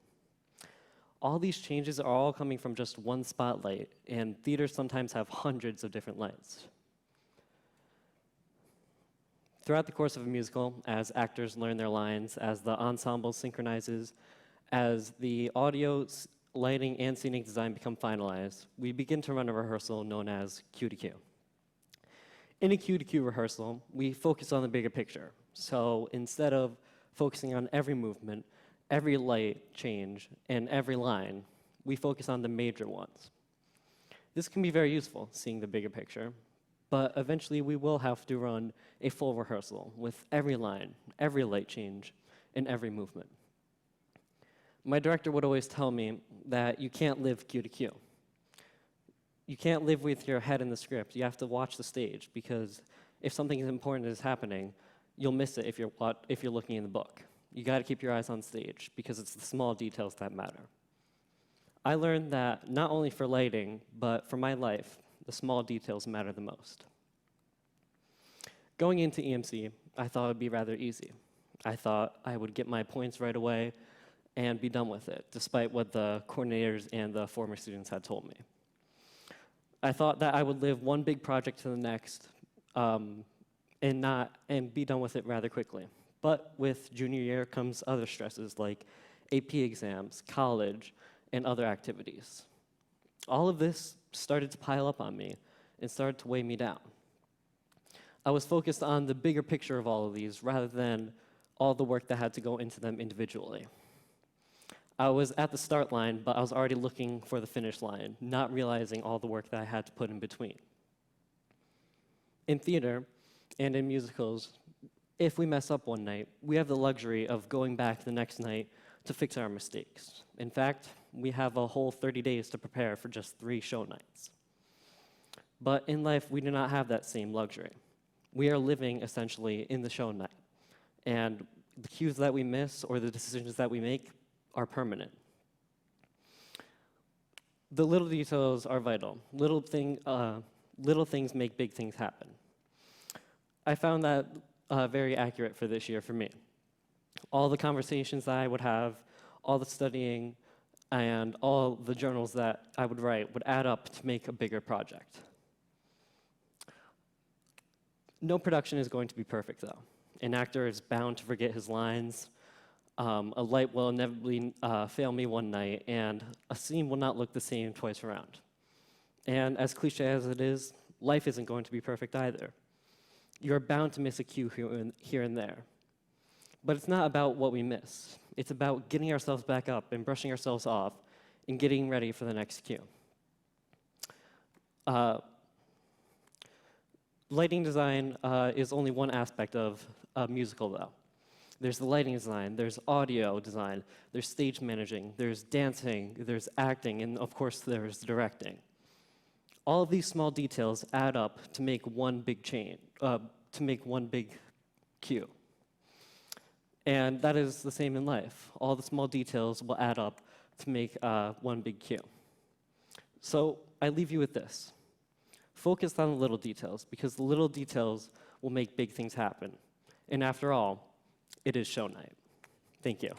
All these changes are all coming from just one spotlight, and theaters sometimes have hundreds of different lights. Throughout the course of a musical, as actors learn their lines, as the ensemble synchronizes, as the audio, lighting, and scenic design become finalized, we begin to run a rehearsal known as cue to cue. In a cue to cue rehearsal, we focus on the bigger picture. So instead of focusing on every movement, every light change, and every line, we focus on the major ones. This can be very useful, seeing the bigger picture, but eventually we will have to run a full rehearsal with every line, every light change, and every movement. My director would always tell me that you can't live cue to cue. You can't live with your head in the script. You have to watch the stage, because if something important is happening, you'll miss it if you're looking in the book. You got to keep your eyes on stage, because it's the small details that matter. I learned that not only for lighting, but for my life, the small details matter the most. Going into EMC, I thought it would be rather easy. I thought I would get my points right away and be done with it, despite what the coordinators and the former students had told me. I thought that I would live one big project to the next and be done with it rather quickly. But with junior year comes other stresses like AP exams, college, and other activities. All of this started to pile up on me and started to weigh me down. I was focused on the bigger picture of all of these rather than all the work that had to go into them individually. I was at the start line, but I was already looking for the finish line, not realizing all the work that I had to put in between. In theater and in musicals, if we mess up one night, we have the luxury of going back the next night to fix our mistakes. In fact, we have a whole 30 days to prepare for just 3 show nights. But in life, we do not have that same luxury. We are living essentially in the show night, and the cues that we miss or the decisions that we make are permanent. The little details are vital. Little things make big things happen. I found that very accurate for this year for me. All the conversations that I would have, all the studying, and all the journals that I would write would add up to make a bigger project. No production is going to be perfect, though. An actor is bound to forget his lines. A light will inevitably fail me one night, and a scene will not look the same twice around. And as cliche as it is, life isn't going to be perfect either. You're bound to miss a cue here and there. But it's not about what we miss. It's about getting ourselves back up and brushing ourselves off and getting ready for the next cue. Lighting design is only one aspect of a musical, though. There's the lighting design, there's audio design, there's stage managing, there's dancing, there's acting, and of course there's directing. All of these small details add up to make one big cue. And that is the same in life. All the small details will add up to make one big cue. So I leave you with this. Focus on the little details, because the little details will make big things happen. And after all, it is show night. Thank you.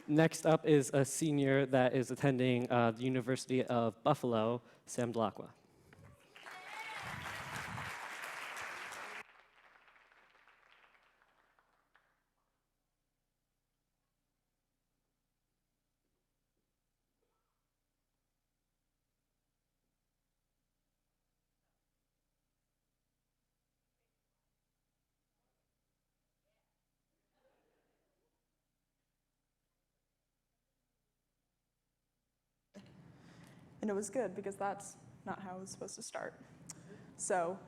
Next up is a senior that is attending the University of Buffalo, Samantha Dell'Acqua. And it was good because that's not how it was supposed to start. So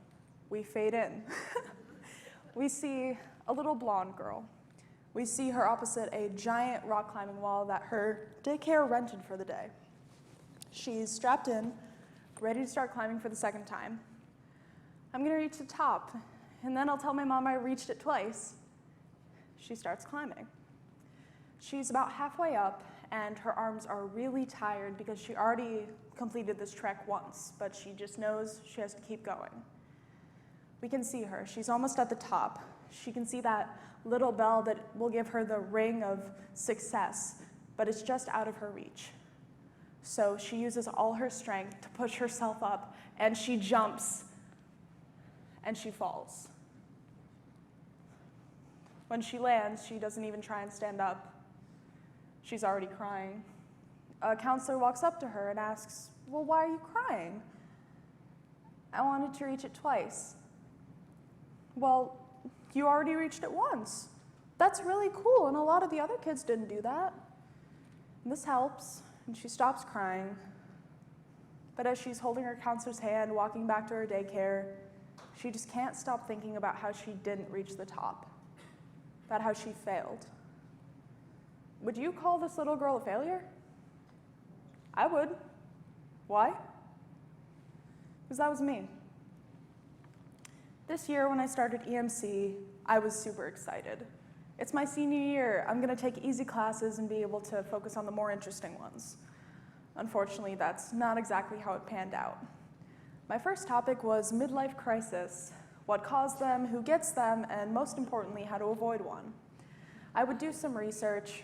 we fade in. We see a little blonde girl. We see her opposite a giant rock climbing wall that her daycare rented for the day. She's strapped in, ready to start climbing for the second time. I'm gonna reach the top, and then I'll tell my mom I reached it twice. She starts climbing. She's about halfway up, and her arms are really tired because she already completed this trek once, but she just knows she has to keep going. We can see her. She's almost at the top. She can see that little bell that will give her the ring of success, but it's just out of her reach. So she uses all her strength to push herself up, and she jumps, and she falls. When she lands, she doesn't even try and stand up. She's already crying. A counselor walks up to her and asks, "Well, why are you crying?" "I wanted to reach it twice." "Well, you already reached it once. That's really cool, and a lot of the other kids didn't do that." And this helps, and she stops crying. But as she's holding her counselor's hand, walking back to her daycare, she just can't stop thinking about how she didn't reach the top, about how she failed. Would you call this little girl a failure? I would. Why? Because that was me. This year when I started EMC, I was super excited. It's my senior year. I'm gonna take easy classes and be able to focus on the more interesting ones. Unfortunately, that's not exactly how it panned out. My first topic was midlife crisis, what caused them, who gets them, and most importantly, how to avoid one. I would do some research,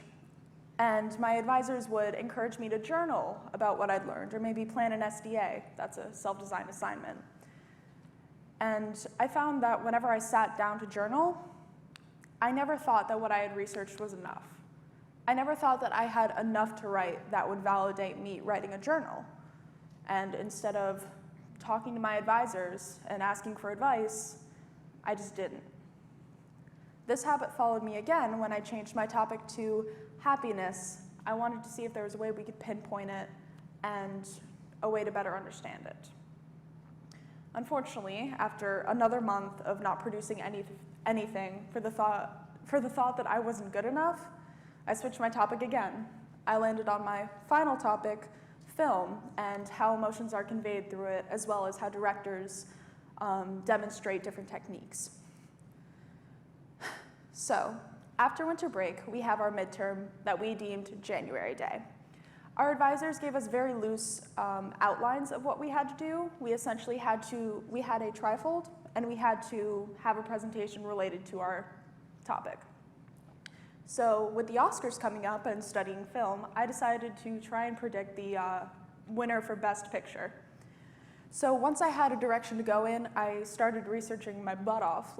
and my advisors would encourage me to journal about what I'd learned, or maybe plan an SDA. That's a self-designed assignment. And I found that whenever I sat down to journal, I never thought that what I had researched was enough. I never thought that I had enough to write that would validate me writing a journal. And instead of talking to my advisors and asking for advice, I just didn't. This habit followed me again when I changed my topic to happiness. I wanted to see if there was a way we could pinpoint it and a way to better understand it. Unfortunately, after another month of not producing anything for the thought that I wasn't good enough, I switched my topic again. I landed on my final topic, film, and how emotions are conveyed through it, as well as how directors demonstrate different techniques. So, after winter break, we have our midterm that we deemed January Day. Our advisors gave us very loose outlines of what we had to do. We essentially had a trifold, and we had to have a presentation related to our topic. So with the Oscars coming up and studying film, I decided to try and predict the winner for Best Picture. So once I had a direction to go in, I started researching my butt off.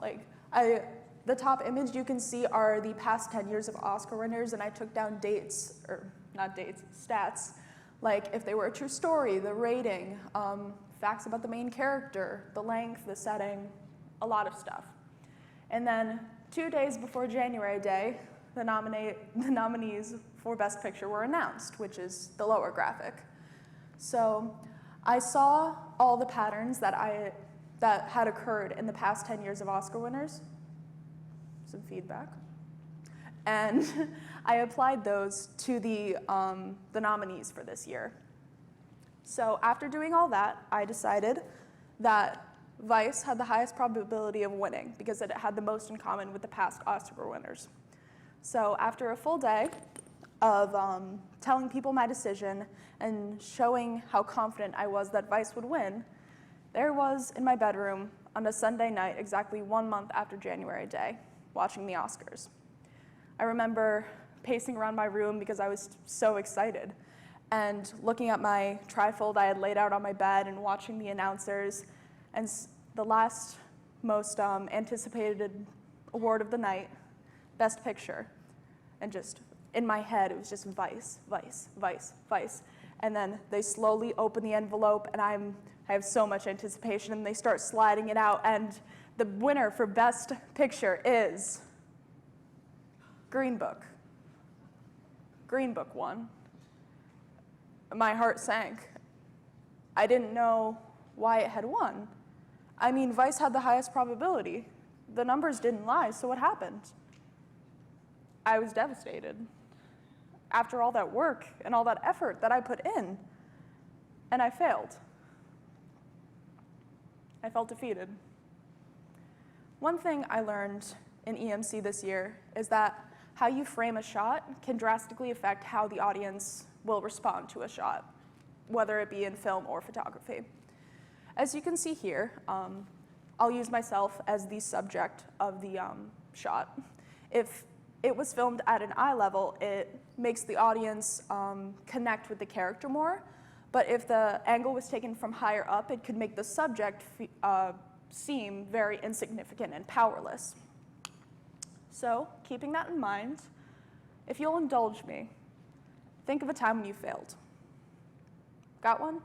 The top image you can see are the past 10 years of Oscar winners, and I took down dates, or not dates, stats, like if they were a true story, the rating, facts about the main character, the length, the setting, a lot of stuff. And then 2 days before January Day, the nominees for Best Picture were announced, which is the lower graphic. So I saw all the patterns that had occurred in the past 10 years of Oscar winners. Some feedback. And I applied those to the nominees for this year. So after doing all that, I decided that Vice had the highest probability of winning because it had the most in common with the past Oscar winners. So after a full day of telling people my decision and showing how confident I was that Vice would win, there was in my bedroom on a Sunday night, exactly 1 month after January Day, watching the Oscars. I remember pacing around my room because I was so excited and looking at my trifold I had laid out on my bed and watching the announcers and the last most anticipated award of the night, Best Picture. And just in my head, it was just Vice, Vice, Vice, Vice. And then they slowly open the envelope and I have so much anticipation and they start sliding it out and the winner for Best Picture is Green Book. Green Book won. My heart sank. I didn't know why it had won. I mean, Vice had the highest probability. The numbers didn't lie, so what happened? I was devastated. After all that work and all that effort that I put in, and I failed. I felt defeated. One thing I learned in EMC this year is that how you frame a shot can drastically affect how the audience will respond to a shot, whether it be in film or photography. As you can see here, I'll use myself as the subject of the shot. If it was filmed at an eye level, it makes the audience connect with the character more. But if the angle was taken from higher up, it could make the subject seem very insignificant and powerless. So, keeping that in mind, if you'll indulge me, think of a time when you failed. Got one?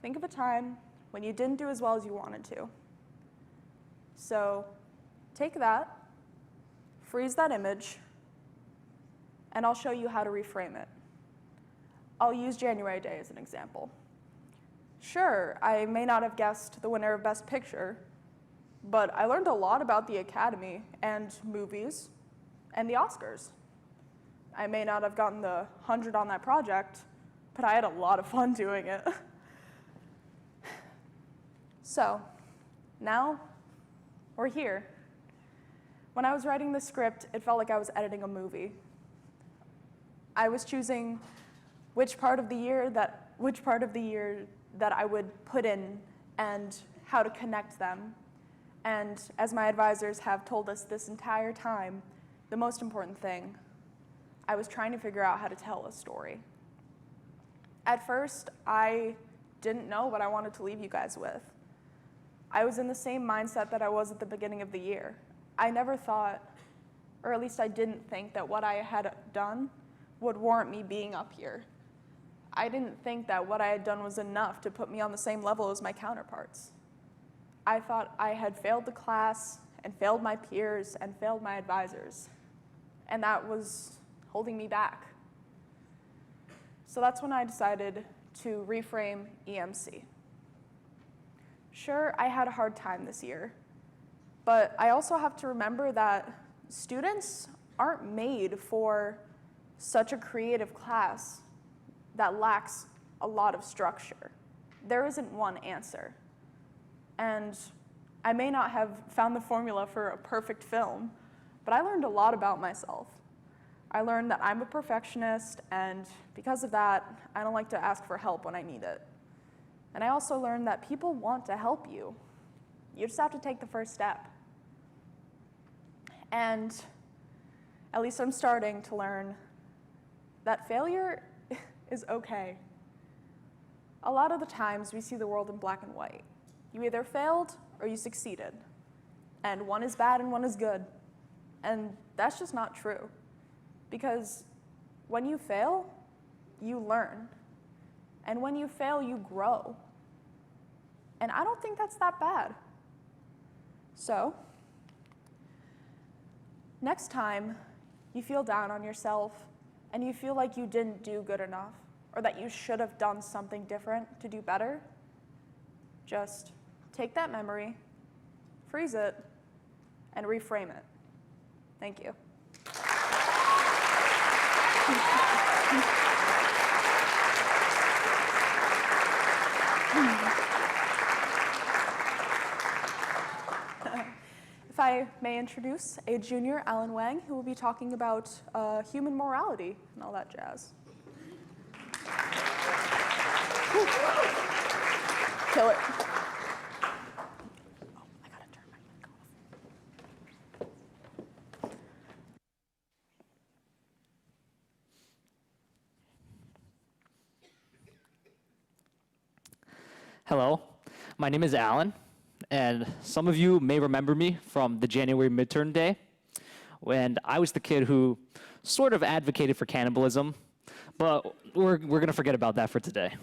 Think of a time when you didn't do as well as you wanted to. So, take that, freeze that image, and I'll show you how to reframe it. I'll use January Day as an example. Sure, I may not have guessed the winner of Best Picture, but I learned a lot about the Academy and movies and the Oscars. I may not have gotten the 100 on that project, but I had a lot of fun doing it. So, now we're here. When I was writing the script, it felt like I was editing a movie. I was choosing which part of the year that I would put in and how to connect them. And as my advisors have told us this entire time, the most important thing, I was trying to figure out how to tell a story. At first, I didn't know what I wanted to leave you guys with. I was in the same mindset that I was at the beginning of the year. I never thought, or at least I didn't think, that what I had done would warrant me being up here. I didn't think that what I had done was enough to put me on the same level as my counterparts. I thought I had failed the class and failed my peers and failed my advisors, and that was holding me back. So that's when I decided to reframe EMC. Sure, I had a hard time this year, but I also have to remember that students aren't made for such a creative class that lacks a lot of structure. There isn't one answer. And I may not have found the formula for a perfect film, but I learned a lot about myself. I learned that I'm a perfectionist, and because of that, I don't like to ask for help when I need it. And I also learned that people want to help you. You just have to take the first step. And at least I'm starting to learn that failure is okay. A lot of the times we see the world in black and white. You either failed or you succeeded. And one is bad and one is good. And that's just not true. Because when you fail, you learn. And when you fail, you grow. And I don't think that's that bad. So, next time you feel down on yourself and you feel like you didn't do good enough or that you should have done something different to do better, just take that memory, freeze it, and reframe it. Thank you. If I may introduce a junior, Alan Wang, who will be talking about human morality and all that jazz. Kill it. Oh, I gotta turn my mic off. Hello, my name is Alan, and some of you may remember me from the January midterm day, when I was the kid who sort of advocated for cannibalism, but we're gonna forget about that for today.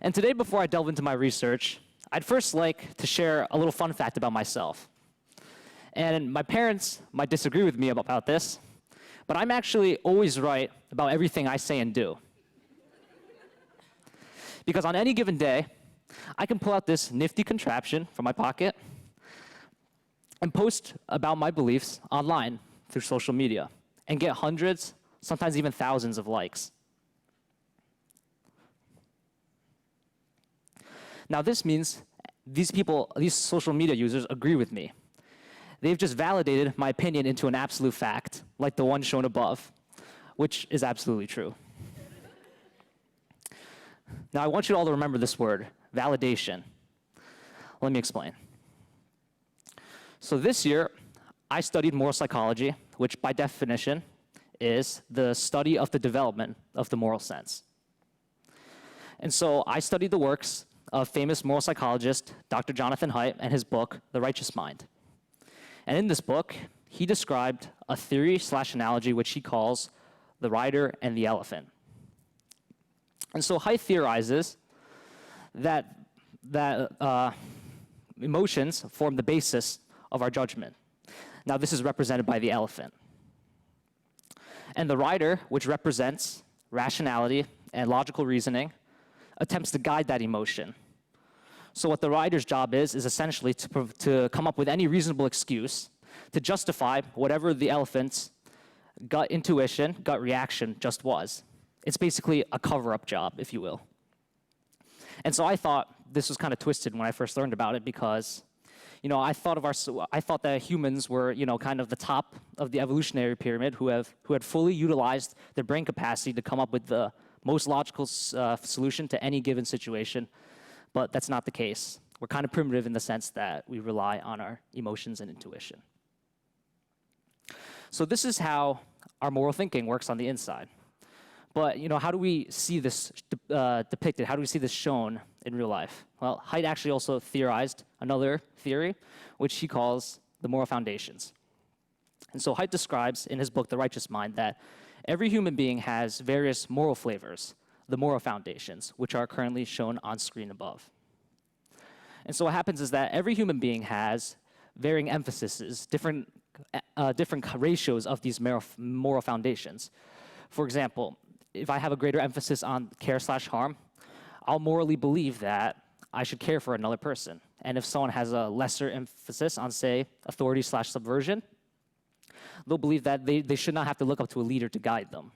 And today, before I delve into my research, I'd first like to share a little fun fact about myself. And my parents might disagree with me about this, but I'm actually always right about everything I say and do. Because on any given day, I can pull out this nifty contraption from my pocket and post about my beliefs online through social media and get hundreds, sometimes even thousands of likes. Now this means these social media users agree with me. They've just validated my opinion into an absolute fact, like the one shown above, which is absolutely true. Now I want you all to remember this word, validation. Let me explain. So this year, I studied moral psychology, which by definition is the study of the development of the moral sense. And so I studied the works of famous moral psychologist Dr. Jonathan Haidt and his book, The Righteous Mind. And in this book, he described a theory/analogy which he calls the rider and the elephant. And so Haidt theorizes that emotions form the basis of our judgment. Now this is represented by the elephant. And the rider, which represents rationality and logical reasoning, attempts to guide that emotion. So what the rider's job is essentially to come up with any reasonable excuse to justify whatever the elephant's gut intuition, gut reaction just was. It's basically a cover-up job, if you will. And so I thought this was kind of twisted when I first learned about it because, I thought that humans were, kind of the top of the evolutionary pyramid who had fully utilized their brain capacity to come up with the most logical solution to any given situation. But that's not the case. We're kind of primitive in the sense that we rely on our emotions and intuition. So this is how our moral thinking works on the inside. But how do we see this depicted? How do we see this shown in real life? Well, Haidt actually also theorized another theory, which he calls the moral foundations. And so Haidt describes in his book, The Righteous Mind, that every human being has various moral flavors, the moral foundations, which are currently shown on screen above. And so what happens is that every human being has varying emphases, different ratios of these moral foundations. For example, if I have a greater emphasis on care/harm, I'll morally believe that I should care for another person. And if someone has a lesser emphasis on, say, authority/subversion, they'll believe that they should not have to look up to a leader to guide them.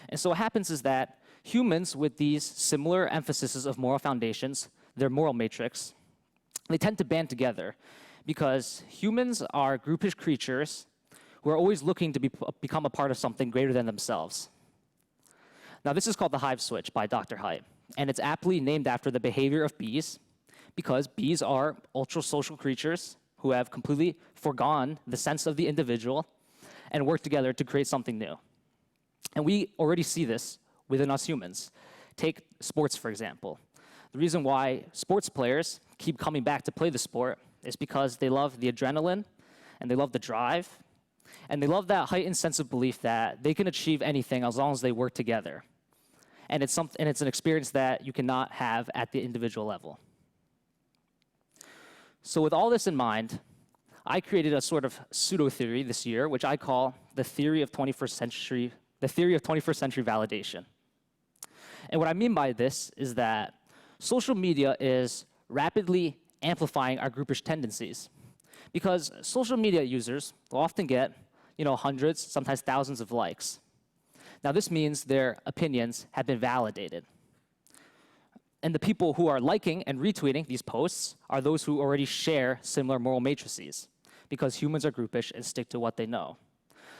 And so what happens is that humans with these similar emphases of moral foundations, their moral matrix, they tend to band together because humans are groupish creatures who are always looking to become a part of something greater than themselves. Now, this is called the hive switch by Dr. Haidt, and it's aptly named after the behavior of bees, because bees are ultra-social creatures who have completely forgone the sense of the individual and work together to create something new. And we already see this within us humans. Take sports, for example. The reason why sports players keep coming back to play the sport is because they love the adrenaline, and they love the drive, and they love that heightened sense of belief that they can achieve anything as long as they work together. And it's an experience that you cannot have at the individual level. So with all this in mind, I created a sort of pseudo-theory this year, which I call the theory of 21st century validation. And what I mean by this is that social media is rapidly amplifying our groupish tendencies, because social media users will often get, hundreds, sometimes thousands of likes. Now, this means their opinions have been validated. And the people who are liking and retweeting these posts are those who already share similar moral matrices, because humans are groupish and stick to what they know.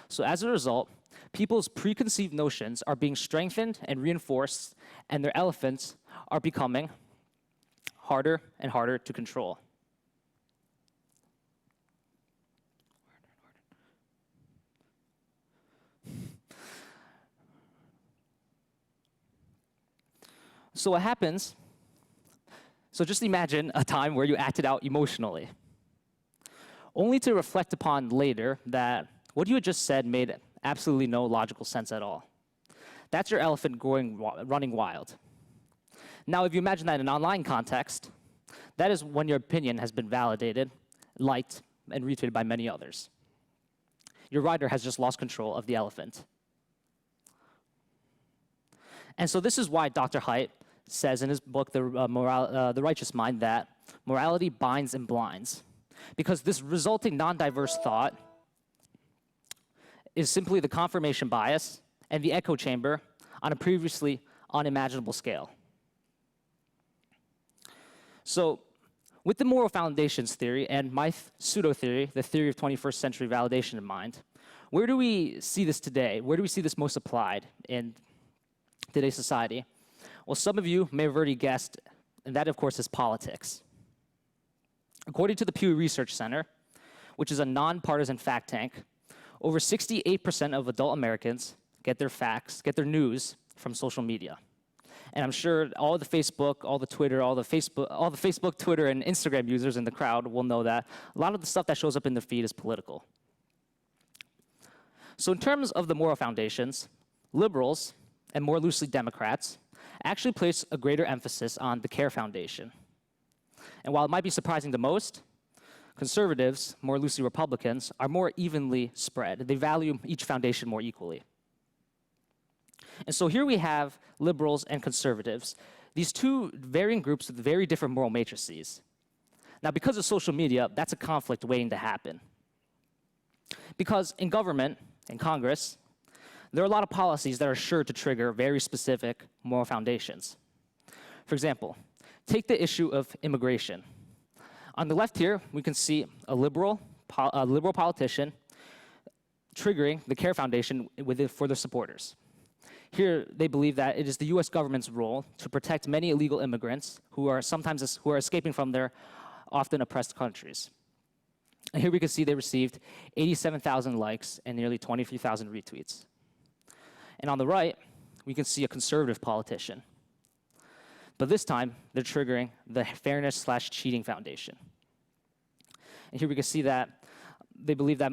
So as a result, people's preconceived notions are being strengthened and reinforced, and their elephants are becoming harder and harder to control. So what happens, so just imagine a time where you acted out emotionally, only to reflect upon later that what you had just said made absolutely no logical sense at all. That's your elephant running wild. Now, if you imagine that in an online context, that is when your opinion has been validated, liked, and retweeted by many others. Your rider has just lost control of the elephant. And so this is why Dr. Haidt says in his book, The Righteous Mind, that morality binds and blinds. Because this resulting non-diverse thought is simply the confirmation bias and the echo chamber on a previously unimaginable scale. So with the moral foundations theory and my pseudo-theory, the theory of 21st century validation in mind, where do we see this today? Where do we see this most applied in today's society? Well, some of you may have already guessed, and that, of course, is politics. According to the Pew Research Center, which is a nonpartisan fact tank, over 68% of adult Americans get their news from social media. And I'm sure all the Facebook, all the Facebook, Twitter, and Instagram users in the crowd will know that a lot of the stuff that shows up in the feed is political. So in terms of the moral foundations, liberals, and more loosely Democrats, actually place a greater emphasis on the care foundation. And while it might be surprising to most, conservatives, more loosely Republicans, are more evenly spread. They value each foundation more equally. And so here we have liberals and conservatives, these two varying groups with very different moral matrices. Now, because of social media, that's a conflict waiting to happen. Because in government, in Congress, there are a lot of policies that are sure to trigger very specific moral foundations. For example, take the issue of immigration. On the left here, we can see a liberal politician triggering the care foundation for their supporters. Here, they believe that it is the US government's role to protect many illegal immigrants who are escaping from their often oppressed countries. And here we can see they received 87,000 likes and nearly 23,000 retweets. And on the right, we can see a conservative politician. But this time, they're triggering the fairness/cheating foundation. And here we can see that they believe that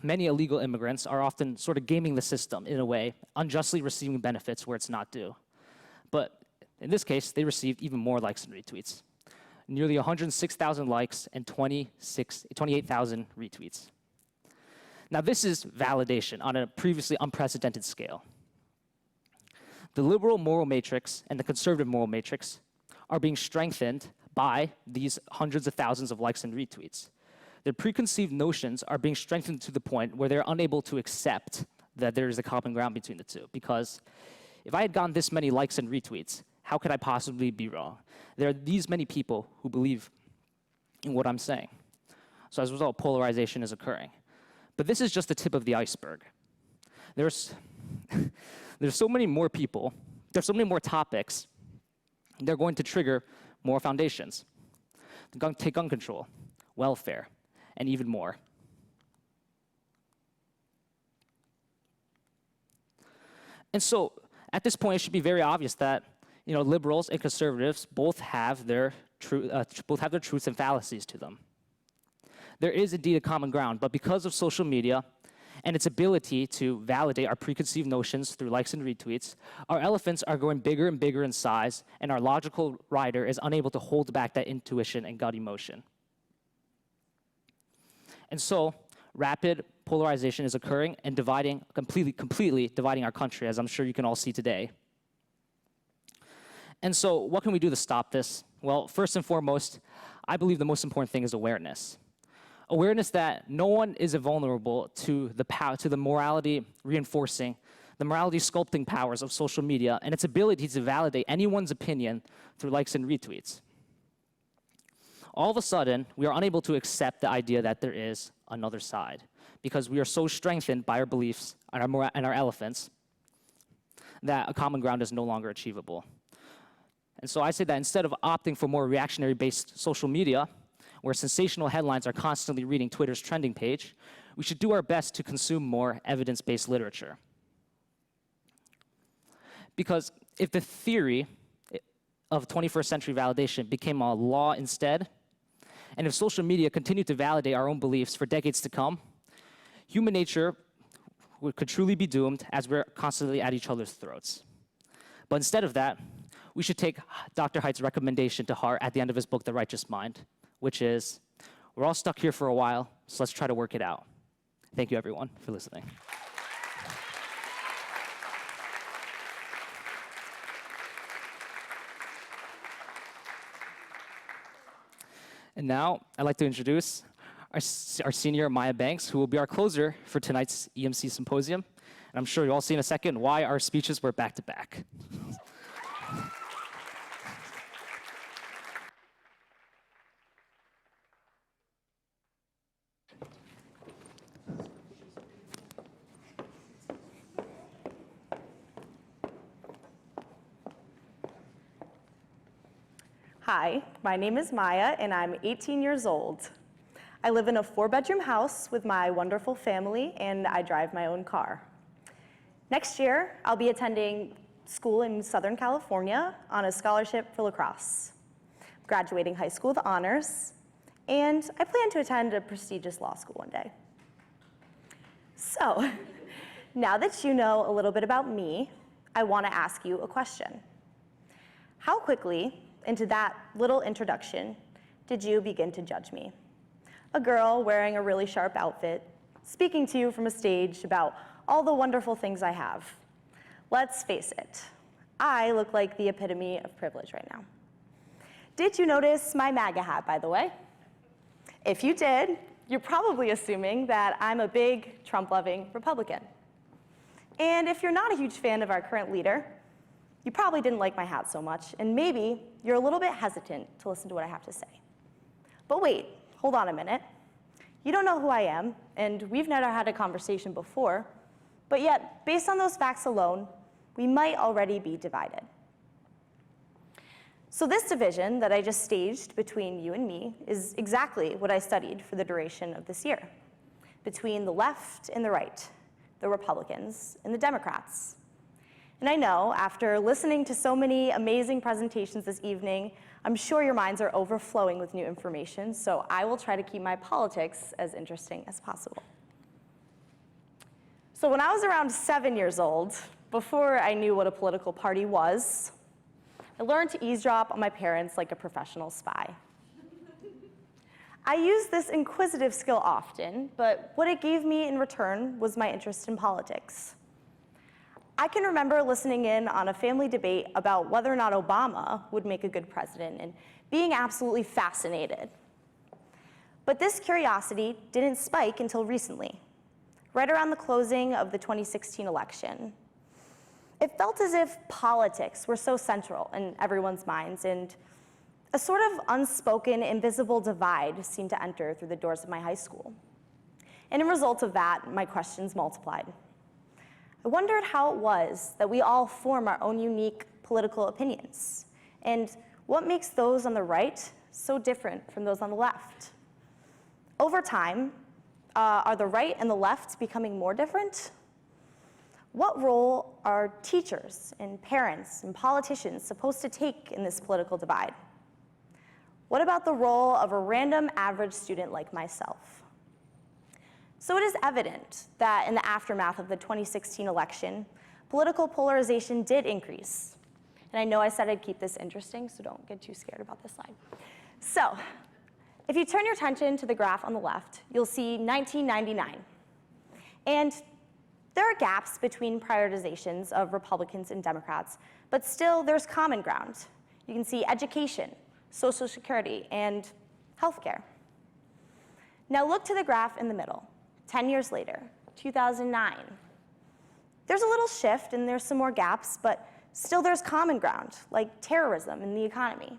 many illegal immigrants are often sort of gaming the system in a way, unjustly receiving benefits where it's not due. But in this case, they received even more likes and retweets. Nearly 106,000 likes and 28,000 retweets. Now, this is validation on a previously unprecedented scale. The liberal moral matrix and the conservative moral matrix are being strengthened by these hundreds of thousands of likes and retweets. Their preconceived notions are being strengthened to the point where they're unable to accept that there is a common ground between the two. Because if I had gotten this many likes and retweets, how could I possibly be wrong? There are these many people who believe in what I'm saying. So as a result, polarization is occurring. But this is just the tip of the iceberg. There's so many more people, there's so many more topics, they're going to trigger more foundations. Take gun control, welfare, and even more. And so, at this point, it should be very obvious that liberals and conservatives both have their truths and fallacies to them. There is indeed a common ground, but because of social media and its ability to validate our preconceived notions through likes and retweets, our elephants are growing bigger and bigger in size, and our logical rider is unable to hold back that intuition and gut emotion. And so, rapid polarization is occurring and completely dividing our country, as I'm sure you can all see today. And so, what can we do to stop this? Well, first and foremost, I believe the most important thing is awareness. Awareness that no one is invulnerable to the morality reinforcing, the morality sculpting powers of social media and its ability to validate anyone's opinion through likes and retweets. All of a sudden, we are unable to accept the idea that there is another side because we are so strengthened by our beliefs and our elephants that a common ground is no longer achievable. And so I say that instead of opting for more reactionary-based social media, where sensational headlines are constantly reading Twitter's trending page, we should do our best to consume more evidence-based literature. Because if the theory of 21st century validation became a law instead, and if social media continued to validate our own beliefs for decades to come, human nature could truly be doomed as we're constantly at each other's throats. But instead of that, we should take Dr. Haidt's recommendation to heart at the end of his book, The Righteous Mind, which is, we're all stuck here for a while, so let's try to work it out. Thank you, everyone, for listening. And now, I'd like to introduce our senior, Maya Banks, who will be our closer for tonight's EMC Symposium. And I'm sure you'll all see in a second why our speeches were back to back. Hi, my name is Maya, and I'm 18 years old. I live in a 4-bedroom house with my wonderful family, and I drive my own car. Next year, I'll be attending school in Southern California on a scholarship for lacrosse. I'm graduating high school with honors, and I plan to attend a prestigious law school one day. So, now that you know a little bit about me, I want to ask you a question. How quickly into that little introduction did you begin to judge me? A girl wearing a really sharp outfit, speaking to you from a stage about all the wonderful things I have. Let's face it, I look like the epitome of privilege right now. Did you notice my MAGA hat, by the way? If you did, you're probably assuming that I'm a big Trump-loving Republican. And if you're not a huge fan of our current leader, you probably didn't like my hat so much, and maybe you're a little bit hesitant to listen to what I have to say. But wait, hold on a minute. You don't know who I am, and we've never had a conversation before, but yet, based on those facts alone, we might already be divided. So this division that I just staged between you and me is exactly what I studied for the duration of this year, between the left and the right, the Republicans and the Democrats. And I know, after listening to so many amazing presentations this evening, I'm sure your minds are overflowing with new information, so I will try to keep my politics as interesting as possible. So when I was around 7 years old, before I knew what a political party was, I learned to eavesdrop on my parents like a professional spy. I used this inquisitive skill often, but what it gave me in return was my interest in politics. I can remember listening in on a family debate about whether or not Obama would make a good president and being absolutely fascinated. But this curiosity didn't spike until recently, right around the closing of the 2016 election. It felt as if politics were so central in everyone's minds, and a sort of unspoken, invisible divide seemed to enter through the doors of my high school. And in result of that, my questions multiplied. I wondered how it was that we all form our own unique political opinions, and what makes those on the right so different from those on the left. Over time, are the right and the left becoming more different? What role are teachers and parents and politicians supposed to take in this political divide? What about the role of a random average student like myself? So it is evident that in the aftermath of the 2016 election, political polarization did increase. And I know I said I'd keep this interesting, so don't get too scared about this slide. So, if you turn your attention to the graph on the left, you'll see 1999. And there are gaps between prioritizations of Republicans and Democrats, but still there's common ground. You can see education, Social Security, and healthcare. Now look to the graph in the middle, 10 years later, 2009. There's a little shift and there's some more gaps, but still there's common ground, like terrorism and the economy.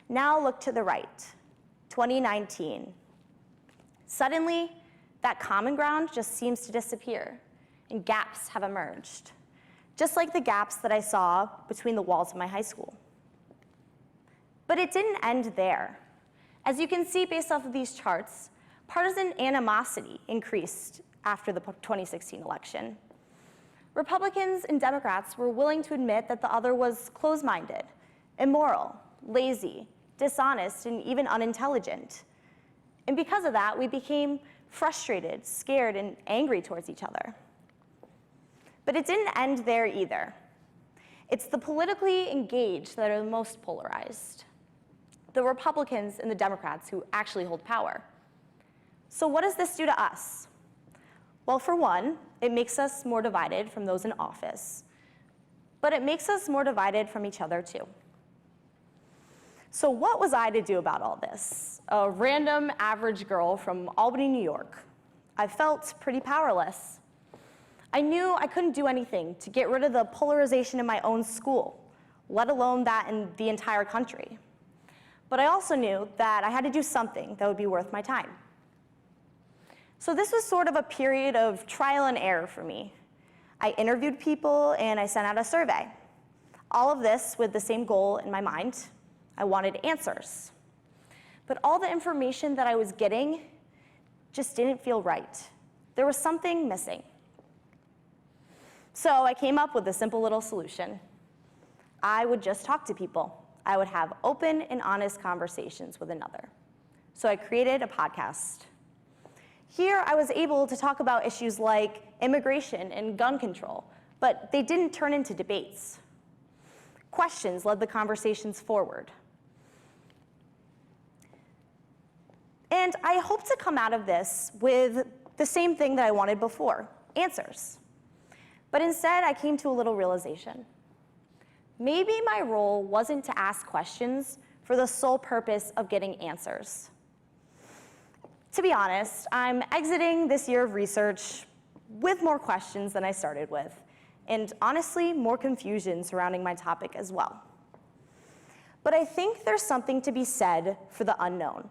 Now look to the right, 2019. Suddenly, that common ground just seems to disappear, and gaps have emerged, just like the gaps that I saw between the walls of my high school. But it didn't end there. As you can see based off of these charts, partisan animosity increased after the 2016 election. Republicans and Democrats were willing to admit that the other was closed-minded, immoral, lazy, dishonest, and even unintelligent. And because of that, we became frustrated, scared, and angry towards each other. But it didn't end there either. It's the politically engaged that are the most polarized, the Republicans and the Democrats who actually hold power. So what does this do to us? Well, for one, it makes us more divided from those in office, but it makes us more divided from each other too. So what was I to do about all this? A random average girl from Albany, New York. I felt pretty powerless. I knew I couldn't do anything to get rid of the polarization in my own school, let alone that in the entire country. But I also knew that I had to do something that would be worth my time. So this was sort of a period of trial and error for me. I interviewed people and I sent out a survey. All of this with the same goal in my mind. I wanted answers. But all the information that I was getting just didn't feel right. There was something missing. So I came up with a simple little solution. I would just talk to people. I would have open and honest conversations with another. So I created a podcast. Here I was able to talk about issues like immigration and gun control, but they didn't turn into debates. Questions led the conversations forward. And I hope to come out of this with the same thing that I wanted before, answers. But instead, I came to a little realization. Maybe my role wasn't to ask questions for the sole purpose of getting answers. To be honest, I'm exiting this year of research with more questions than I started with, and honestly, more confusion surrounding my topic as well. But I think there's something to be said for the unknown,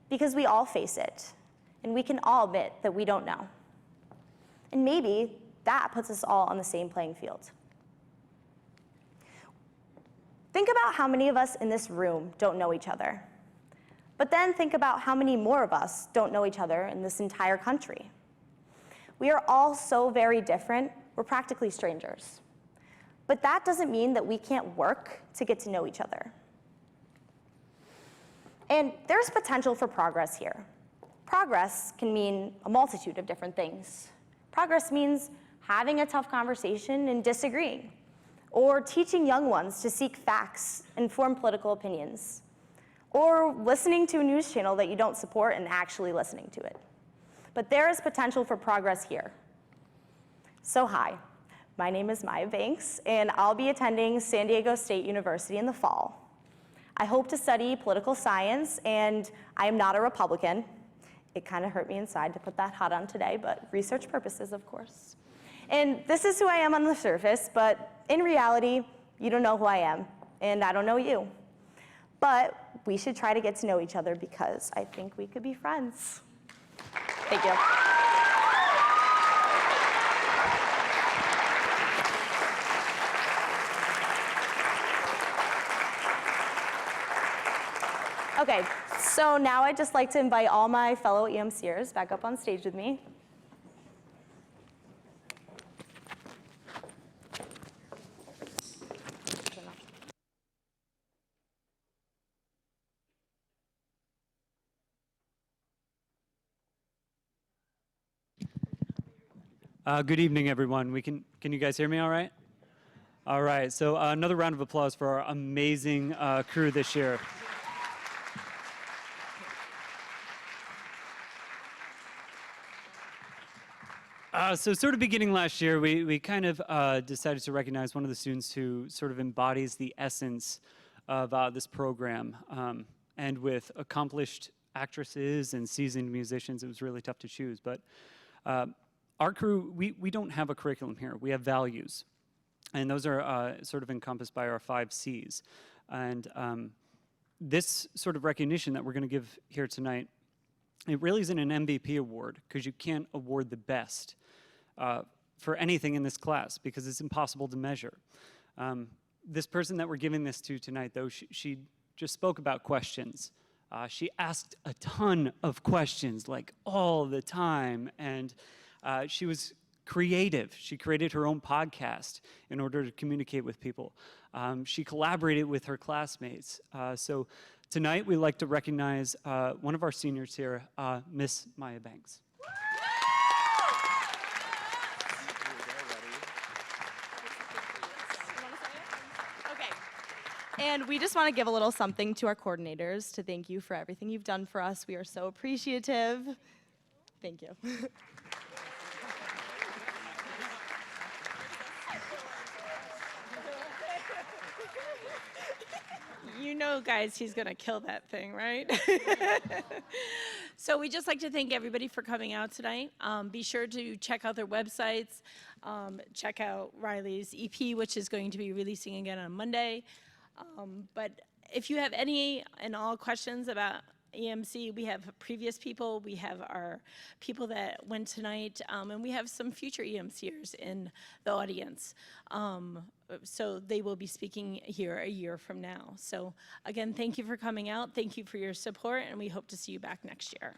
because we all face it, and we can all admit that we don't know. And maybe that puts us all on the same playing field. Think about how many of us in this room don't know each other. But then think about how many more of us don't know each other in this entire country. We are all so very different, we're practically strangers. But that doesn't mean that we can't work to get to know each other. And there's potential for progress here. Progress can mean a multitude of different things. Progress means having a tough conversation and disagreeing, or teaching young ones to seek facts and form political opinions, or listening to a news channel that you don't support and actually listening to it. But there is potential for progress here. So hi, my name is Maya Banks, and I'll be attending San Diego State University in the fall. I hope to study political science, and I am not a Republican. It kind of hurt me inside to put that hat on today, but research purposes, of course. And this is who I am on the surface, but in reality, you don't know who I am, and I don't know you. But we should try to get to know each other because I think we could be friends. Thank you. Okay, so now I'd just like to invite all my fellow EMCers back up on stage with me. Good evening, everyone. Can you guys hear me all right? All right, so another round of applause for our amazing crew this year. So sort of beginning last year, we kind of decided to recognize one of the students who sort of embodies the essence of this program. And with accomplished actresses and seasoned musicians, it was really tough to choose. But our crew, we don't have a curriculum here. We have values. And those are sort of encompassed by our 5 C's. And this sort of recognition that we're going to give here tonight, it really isn't an MVP award, because you can't award the best for anything in this class, because it's impossible to measure. This person that we're giving this to tonight, though, she just spoke about questions. She asked a ton of questions, like all the time, and she was creative. She created her own podcast in order to communicate with people. She collaborated with her classmates. So tonight, we'd like to recognize one of our seniors here, Miss Maya Banks. And we just want to give a little something to our coordinators to thank you for everything you've done for us. We are so appreciative. Thank you. You know, guys, he's going to kill that thing, right? So we just like to thank everybody for coming out tonight. Be sure to check out their websites. Check out Riley's EP, which is going to be releasing again on Monday. But if you have any and all questions about EMC, we have previous people, we have our people that went tonight, and we have some future EMCers in the audience. So they will be speaking here a year from now. So again, thank you for coming out. Thank you for your support, and we hope to see you back next year.